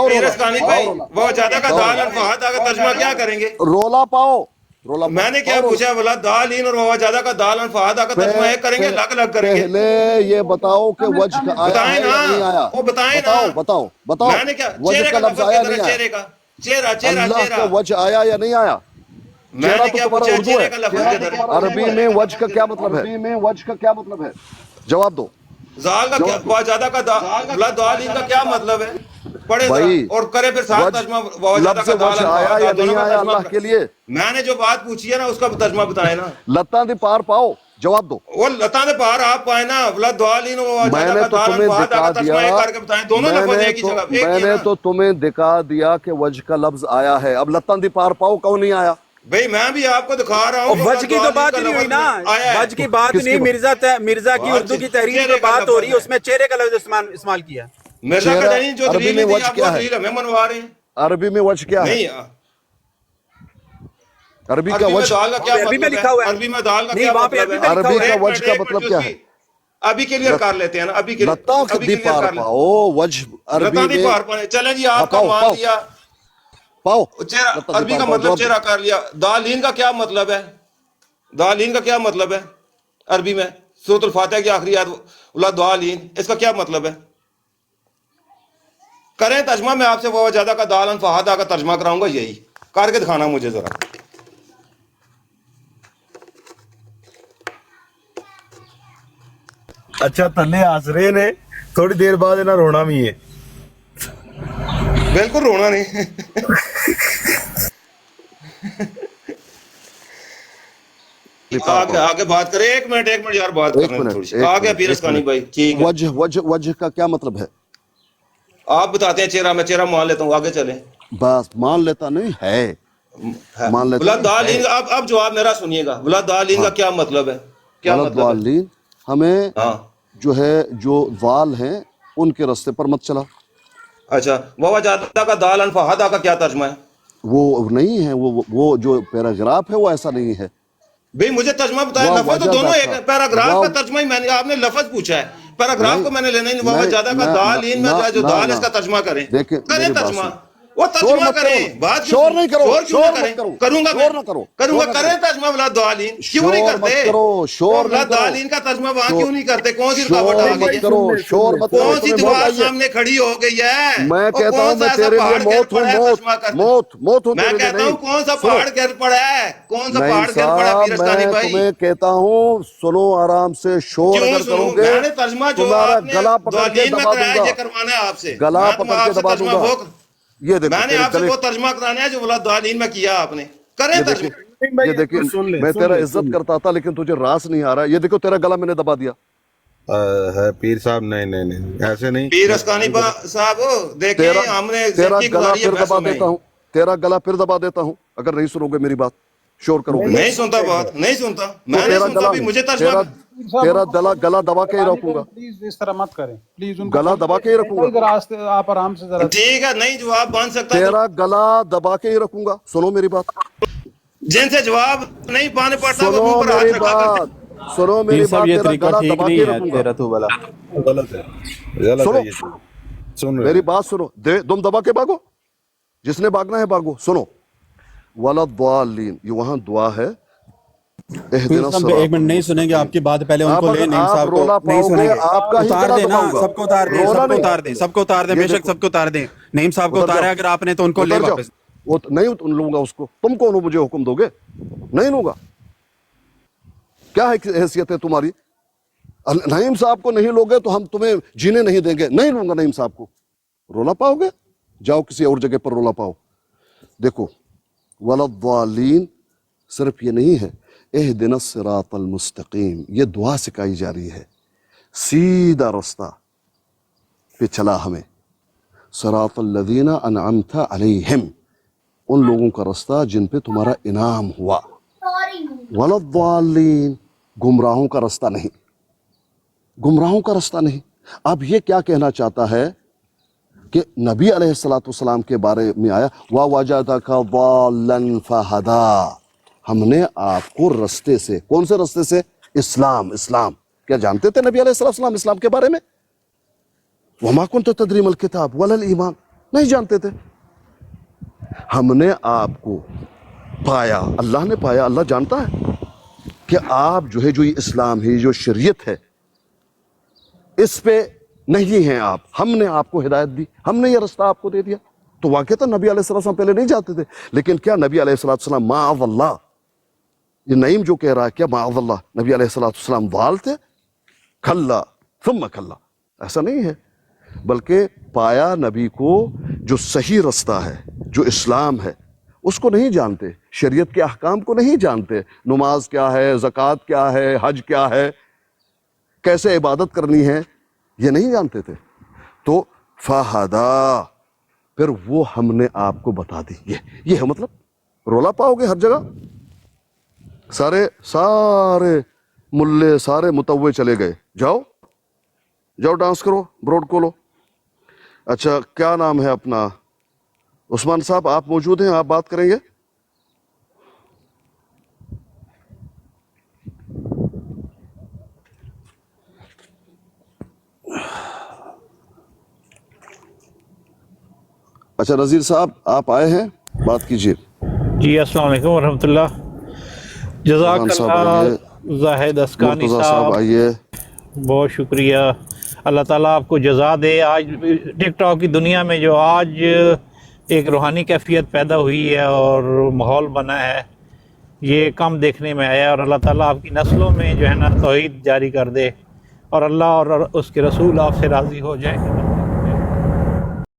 Speaker 10: फिरस्तानी भाई वो ज्यादा का दाल और फहद का तर्जुमा क्या करेंगे
Speaker 4: रोला पाओ रोला
Speaker 10: मैंने क्या पूछा बोला दालीन और ववा ज्यादा का दाल और फहादा का तर्जुमा एक करेंगे अलग अलग करेंगे
Speaker 4: पहले ये बताओ कि वजह आया है या नहीं आया
Speaker 10: वो बताएं ना
Speaker 4: बताओ
Speaker 10: मैंने क्या
Speaker 4: वजह का लफ्ज आया नहीं आया
Speaker 10: चेहरा
Speaker 4: अल्लाह का वजह आया या नहीं आया
Speaker 10: मैंने क्या पूछा चेहरे का लफ्ज
Speaker 4: अरबी में वजह का क्या मतलब है जवाब दो
Speaker 10: जाल का क्या ज्यादा का दालीन का क्या मतलब है پڑھے
Speaker 2: بھائی
Speaker 10: اور کرے پھر ساتھ
Speaker 2: وجہ
Speaker 10: ترجمہ وجادہ
Speaker 2: لفظ
Speaker 10: کا دال
Speaker 2: وجہ آیا یا
Speaker 10: دونوں
Speaker 2: نہیں
Speaker 10: کا
Speaker 2: آیا
Speaker 10: ترجمہ
Speaker 2: اللہ کے لیے؟
Speaker 10: میں نے جو بات پوچھی ہے نا اس کا ترجمہ بتائے نا.
Speaker 2: لتاں دی پار پاؤ، جواب دو.
Speaker 10: وہ لتا دے پار آپ پائے نا ولا دعالین و
Speaker 2: میں
Speaker 10: وجادہ
Speaker 2: نے
Speaker 10: کا
Speaker 2: تو
Speaker 10: دال
Speaker 2: تمہیں
Speaker 10: فہد
Speaker 2: دکھا
Speaker 10: کا
Speaker 2: دیا،
Speaker 10: ترجمہ کر کے بتائیں. دونوں لفظ ایک ہی جگہ ایک ہی
Speaker 2: میں
Speaker 10: ہے
Speaker 2: نے
Speaker 10: نا.
Speaker 2: تو تمہیں دکھا دیا کہ وجہ کا لفظ آیا ہے. اب لتاں دی پار پاؤ کیوں نہیں آیا؟
Speaker 10: بھائی میں بھی آپ کو دکھا رہا ہوں.
Speaker 8: وجہ کی تو بات ہی نہیں ہوئی نا، وجہ کی بات نہیں. مرزا کی اردو کی تحریر پہ بات ہو رہی ہے، اس میں چہرے کا لفظ استعمال کیا.
Speaker 10: مرزا کا نہیں جو
Speaker 2: عربی
Speaker 10: دلیل
Speaker 2: میں
Speaker 10: نہیں تھی
Speaker 2: وجہ
Speaker 10: آپ
Speaker 2: کیا
Speaker 10: وہ
Speaker 2: ہے؟
Speaker 10: دلیل ہمیں منوا رہے ہیں.
Speaker 2: عربی میں وجہ کیا ہے؟
Speaker 10: نہیں
Speaker 2: عربی کا
Speaker 10: عربی میں
Speaker 2: وجہ،
Speaker 10: دال کا کیا
Speaker 8: عربی میں
Speaker 10: مطلب
Speaker 8: لکھا
Speaker 10: ہے؟
Speaker 8: ہوا ہے.
Speaker 10: عربی میں دال کا
Speaker 8: نہیں،
Speaker 10: کیا
Speaker 8: وہاں پہ
Speaker 10: مطلب ہے؟
Speaker 2: عربی کا
Speaker 10: ایک
Speaker 2: وجہ
Speaker 10: منٹ،
Speaker 2: کا
Speaker 10: ایک
Speaker 2: مطلب
Speaker 10: منٹ
Speaker 2: کیا
Speaker 10: جو
Speaker 2: ہے؟
Speaker 10: اس کی ابھی کلیئر کر لیتے ہیں نا. ابھی
Speaker 2: لتاں
Speaker 10: ابھی
Speaker 2: دی
Speaker 10: کلیئر
Speaker 2: پار
Speaker 10: کر لیتے
Speaker 2: پاؤ وجہ
Speaker 10: ہیں.
Speaker 2: عربی
Speaker 10: لتا دی
Speaker 2: میں
Speaker 10: پار پائے چلیں جی آپ کا
Speaker 2: پاؤ
Speaker 10: مان
Speaker 2: پاؤ
Speaker 10: لیا.
Speaker 2: پاؤ
Speaker 10: چہرہ
Speaker 2: لتاں دی
Speaker 10: عربی
Speaker 2: پار
Speaker 10: کا
Speaker 2: پاؤ،
Speaker 10: مطلب
Speaker 2: جواب دو.
Speaker 10: چہرہ کر لیا. دالین کا کیا مطلب ہے؟ دالین کا کیا مطلب ہے عربی میں؟ سورۃ الفاتحہ کی آخری آیت ولا دالین، اس کا کیا مطلب ہے؟ کریں ترجمہ. میں آپ سے وجادہ کا دالن فہادہ کا ترجمہ کراؤں گا. یہی کر کے دکھانا مجھے ذرا.
Speaker 6: اچھا تھلے ہس رہے نے، تھوڑی دیر بعد انہاں رونا بھی ہے.
Speaker 10: بالکل رونا نہیں. آگے بات کریں. ایک منٹ یار بات
Speaker 2: ایک
Speaker 10: کرنے تھوڑی
Speaker 2: منٹ
Speaker 10: سی
Speaker 2: ایک
Speaker 10: آگے
Speaker 2: منٹ
Speaker 10: پھر
Speaker 2: ایک
Speaker 10: اسکانی
Speaker 2: منٹ.
Speaker 10: بھائی ٹھیک ہے.
Speaker 2: وجہ کا کیا مطلب ہے؟
Speaker 10: آپ بتاتے ہیں چہرہ، میں چہرہ مان لیتا ہوں. آگے چلیں.
Speaker 2: بس مان لیتا نہیں ہے، مان لیتا
Speaker 10: ولا
Speaker 2: نہیں ہے.
Speaker 10: دالین اب جواب میرا سنیے گا. ولا دالین کا
Speaker 2: ہاں،
Speaker 10: کیا مطلب ہے؟ کیا
Speaker 2: ولد
Speaker 10: مطلب ہے؟
Speaker 2: ضالین، ہمیں
Speaker 10: ہاں
Speaker 2: جو ہے جو ضال ہیں ان کے راستے پر مت چلا.
Speaker 10: اچھا. وجادہ کا دالن فہادہ کا کیا ترجمہ ہے؟
Speaker 2: وہ نہیں ہے، وہ جو پیراگراف ہے وہ ایسا نہیں ہے.
Speaker 10: بھئی مجھے ترجمہ بتائیں.
Speaker 2: وہ
Speaker 10: لفظ تو
Speaker 2: وجادہ
Speaker 10: دونوں ایک
Speaker 2: کا
Speaker 10: ہے. پیراگراف
Speaker 2: وہ
Speaker 10: کا ترجمہ ہی میں نے، آپ نے لفظ پوچھا ہے، پیراگراف
Speaker 2: نہیں
Speaker 10: کو میں نے لینا ہی نہیں.
Speaker 2: نہیں
Speaker 10: وجادہ کا دالین میں جو دال اس کا ترجمہ کریں.
Speaker 2: دیکھیں
Speaker 10: کریں
Speaker 2: میری بات
Speaker 10: ترجمہ.
Speaker 2: سن.
Speaker 10: وہ
Speaker 2: شور
Speaker 10: ترجمہ
Speaker 2: مت کرو
Speaker 10: کریں.
Speaker 2: نا،
Speaker 10: بات
Speaker 2: شور نہیں کرو،
Speaker 10: شور کیوں نہ
Speaker 2: شور
Speaker 10: کریں؟
Speaker 2: مت کرو،
Speaker 10: کروں گا میں.
Speaker 2: شور نہ کرو،
Speaker 10: کروں گا.
Speaker 2: شور نہ
Speaker 10: کریں
Speaker 2: کرو،
Speaker 10: ترجمہ ولا دالین. کیوں نہیں
Speaker 2: شور
Speaker 10: کرتے؟
Speaker 2: مت کرو، شور
Speaker 10: ولا
Speaker 2: نہیں کرو،
Speaker 10: دالین کا ترجمہ وہاں
Speaker 2: شور
Speaker 10: کیوں نہیں کرتے؟ کون سی رکاوٹ
Speaker 2: شور
Speaker 10: آ گئی
Speaker 2: مت
Speaker 10: ہے؟
Speaker 2: کرو، شور مت کرو.
Speaker 10: کون سی
Speaker 2: تمہیں موت
Speaker 10: دیوار
Speaker 2: آئی ہے؟
Speaker 10: سامنے کھڑی ہو گئی ہے؟
Speaker 2: میں
Speaker 10: وہ
Speaker 2: کہتا ہوں
Speaker 10: کون سا
Speaker 2: میں
Speaker 10: ایسا
Speaker 2: تیرے لیے
Speaker 10: پہاڑ گر
Speaker 2: موت ہوں،
Speaker 10: پڑا ہے
Speaker 2: موت
Speaker 10: ترجمہ کرنے؟
Speaker 2: موت ہوں
Speaker 10: میں
Speaker 2: تیرے لیے.
Speaker 10: کہتا
Speaker 2: نہیں
Speaker 10: ہوں کون سا
Speaker 2: سنو
Speaker 10: پہاڑ گر پڑا ہے؟ کون سا
Speaker 2: نعیم
Speaker 10: پہاڑ گر پڑا ہے
Speaker 2: صاحب،
Speaker 10: پیرستانی
Speaker 2: میں
Speaker 10: بھائی؟
Speaker 2: تمہیں کہتا ہوں سنو آرام سے. شور
Speaker 10: کیوں
Speaker 2: اگر کرو
Speaker 10: سنوں؟
Speaker 2: گے
Speaker 10: میں نے ترجمہ جو
Speaker 2: تمہارا
Speaker 10: آپ نے
Speaker 2: گلا پکڑ کے
Speaker 10: دالین میں
Speaker 2: دبا دوں
Speaker 10: کرایا
Speaker 2: گا،
Speaker 10: یہ کروانا ہے آپ سے.
Speaker 2: گلا
Speaker 10: میں
Speaker 2: پکڑ
Speaker 10: آپ
Speaker 2: کے
Speaker 10: سے
Speaker 2: دبا دوں
Speaker 10: ترجمہ
Speaker 2: گا.
Speaker 10: وہ
Speaker 2: یہ دیکھو
Speaker 10: میں نے
Speaker 2: تیرے
Speaker 10: آپ سے
Speaker 2: گلے،
Speaker 10: وہ ترجمہ کرانا ہے جو بولا دالین میں کیا آپ نے. کریں
Speaker 2: یہ
Speaker 10: ترجمہ.
Speaker 2: دیکھیں، یہ دیکھیں میں تیرا عزت کرتا تھا لیکن تجھے راس نہیں آ رہا. یہ دیکھو تیرا گلا میں نے دبا دیا.
Speaker 6: ہے پیر صاحب، نہیں ایسے نہیں.
Speaker 10: پیر اسکانی صاحب دیکھیں، ہم نے
Speaker 2: تیرا
Speaker 10: زندگی
Speaker 2: گلا
Speaker 10: گزاری ہے
Speaker 2: پھر دبا
Speaker 10: پیسوں میں.
Speaker 2: دیتا ہوں، تیرا گلا پھر دبا دیتا ہوں اگر نہیں سنو گے میری بات. شور کرو گے
Speaker 10: نہیں سنتا بات، نہیں سنتا.
Speaker 2: تو
Speaker 10: میں نہیں
Speaker 2: تیرا
Speaker 10: سنتا
Speaker 2: گلا،
Speaker 10: بھی. مجھے ترجمہ
Speaker 2: تیرا گلا دبا کے ہی رکھوں گا.
Speaker 1: پلیز اس طرح مت کریں پلیز. ان کو
Speaker 2: گلا دبا کے ہی رکھوں گا.
Speaker 1: ذرا آپ آرام سے ذرا.
Speaker 10: ٹھیک ہے. نہیں جواب بن سکتا تو
Speaker 2: تیرا گلا دبا کے ہی رکھوں گا. سنو میری بات،
Speaker 10: جن سے جواب نہیں پانے پڑتا وہ
Speaker 2: سنو
Speaker 10: منہ پر ہاتھ
Speaker 2: میری
Speaker 10: رکھا کرتے.
Speaker 2: بات، سنو
Speaker 8: پیر
Speaker 2: میری
Speaker 8: صاحب
Speaker 2: بات.
Speaker 8: یہ
Speaker 2: تیرا
Speaker 8: طریقہ
Speaker 2: گلا
Speaker 8: ٹھیک
Speaker 2: دبا کے
Speaker 8: نہیں ہے
Speaker 2: رکھوں گا.
Speaker 8: تیرا تو بلا.
Speaker 6: غلط ہے، غلط
Speaker 2: سنو
Speaker 6: ہے. یہ سن رہے
Speaker 2: میری
Speaker 6: ہیں.
Speaker 2: بات سنو. تم دبا کے بھاگو، جس نے بھاگنا ہے بھاگو. سنو ولضالین، یہ وہاں دعا ہے.
Speaker 8: پیر
Speaker 2: اہدنا
Speaker 8: صاحب ایک
Speaker 2: الصراط
Speaker 8: منٹ نہیں سنیں گے آپ کی بات، پہلے ان
Speaker 2: آپ
Speaker 8: کو لیں.
Speaker 2: اگر
Speaker 8: نعیم
Speaker 2: آپ
Speaker 8: صاحب کو
Speaker 2: رولا
Speaker 8: نہیں
Speaker 2: پاؤ
Speaker 8: سنیں
Speaker 2: گے
Speaker 8: گے.
Speaker 2: آپ کا ہی
Speaker 8: اتار
Speaker 2: گلا
Speaker 8: دیں نا،
Speaker 2: دباؤں گا.
Speaker 8: سب کو اتار دیں،
Speaker 2: رونا
Speaker 8: سب کو
Speaker 2: نہیں.
Speaker 8: اتار دیں، سب کو اتار دیں.
Speaker 2: یہ
Speaker 8: بے شک
Speaker 2: دیکھو،
Speaker 8: سب کو اتار دیں. نعیم صاحب کو
Speaker 2: ادھر
Speaker 8: اتارا
Speaker 2: جاؤ،
Speaker 8: اگر آپ نے تو ان کو لیں
Speaker 2: ادھر جاؤ.
Speaker 8: واپس.
Speaker 2: وہ نہیں لوں گا اس کو. تم کون ہو مجھے حکم دو گے؟ نہیں لوں گا. کیا حیثیت ہے تمہاری؟ نعیم صاحب کو نہیں لوگے تو ہم تمہیں جینے نہیں دیں گے. نہیں لوں گا نعیم صاحب کو. رولا پاؤ گے؟ جاؤ کسی اور جگہ پر رولا پاؤ. دیکھو ولضالین صرف یہ نہیں ہے. اہدنا الصراط المستقیم، یہ دعا سکھائی جا رہی ہے. سیدھا راستہ پہ چلا ہمیں. صراط الذین انعمت علیہم، ان لوگوں کا راستہ جن پہ تمہارا انعام ہوا. ولضالین، گمراہوں کا راستہ نہیں، گمراہوں کا راستہ نہیں. اب یہ کیا کہنا چاہتا ہے کہ نبی علیہ السلام کے بارے میں آیا وَوَجَدَكَ ضَالًّا فَهَدَىٰ، ہم نے آپ کو رستے سے، کون سے رستے سے؟ اسلام. اسلام کیا جانتے تھے نبی علیہ السلام اسلام کے بارے میں؟ وَمَا كُنْتَ تَدْرِي مَا الْكِتَابُ وَلَا الْإِيمَانُ، نہیں جانتے تھے. ہم نے آپ کو پایا، اللہ نے پایا. اللہ جانتا ہے کہ آپ جو ہے جو یہ اسلام ہے، جو شریعت ہے، اس پہ نہیں ہیں آپ. ہم نے آپ کو ہدایت دی، ہم نے یہ رستہ آپ کو دے دیا. تو واقعتا نبی علیہ السلام پہلے نہیں جانتے تھے. لیکن کیا نبی علیہ السلام معاذ اللہ، یہ نعیم جو کہہ رہا ہے، کیا معاذ اللہ نبی علیہ السلام ضال تھے؟ کھلا ثم کھلا، ایسا نہیں ہے.
Speaker 4: بلکہ پایا نبی کو جو صحیح رستہ ہے، جو اسلام ہے، اس کو نہیں جانتے، شریعت کے احکام کو نہیں جانتے، نماز کیا ہے، زکوٰۃ کیا ہے، حج کیا ہے، کیسے عبادت کرنی ہے، یہ نہیں جانتے تھے. تو فہدا، پھر وہ ہم نے آپ کو بتا دی. یہ ہے مطلب. رولا پاؤ گے ہر جگہ، سارے ملے، سارے متوے چلے گئے. جاؤ ڈانس کرو، بروڈ کھولو. اچھا کیا نام ہے اپنا؟ عثمان صاحب آپ موجود ہیں، آپ بات کریں گے؟ اچھا نذیر صاحب آپ آئے ہیں، بات کیجیے.
Speaker 11: جی السلام علیکم ورحمۃ اللہ. جزاک اللہ زاہد اسکانی صاحب،
Speaker 4: آئیے.
Speaker 11: بہت شکریہ. اللہ تعالیٰ آپ کو جزا دے. آج ٹک ٹاک کی دنیا میں جو آج ایک روحانی کیفیت پیدا ہوئی ہے اور ماحول بنا ہے، یہ کم دیکھنے میں آیا. اور اللہ تعالیٰ آپ کی نسلوں میں جو ہے نا توحید جاری کر دے، اور اللہ اور اس کے رسول آپ سے راضی ہو جائیں.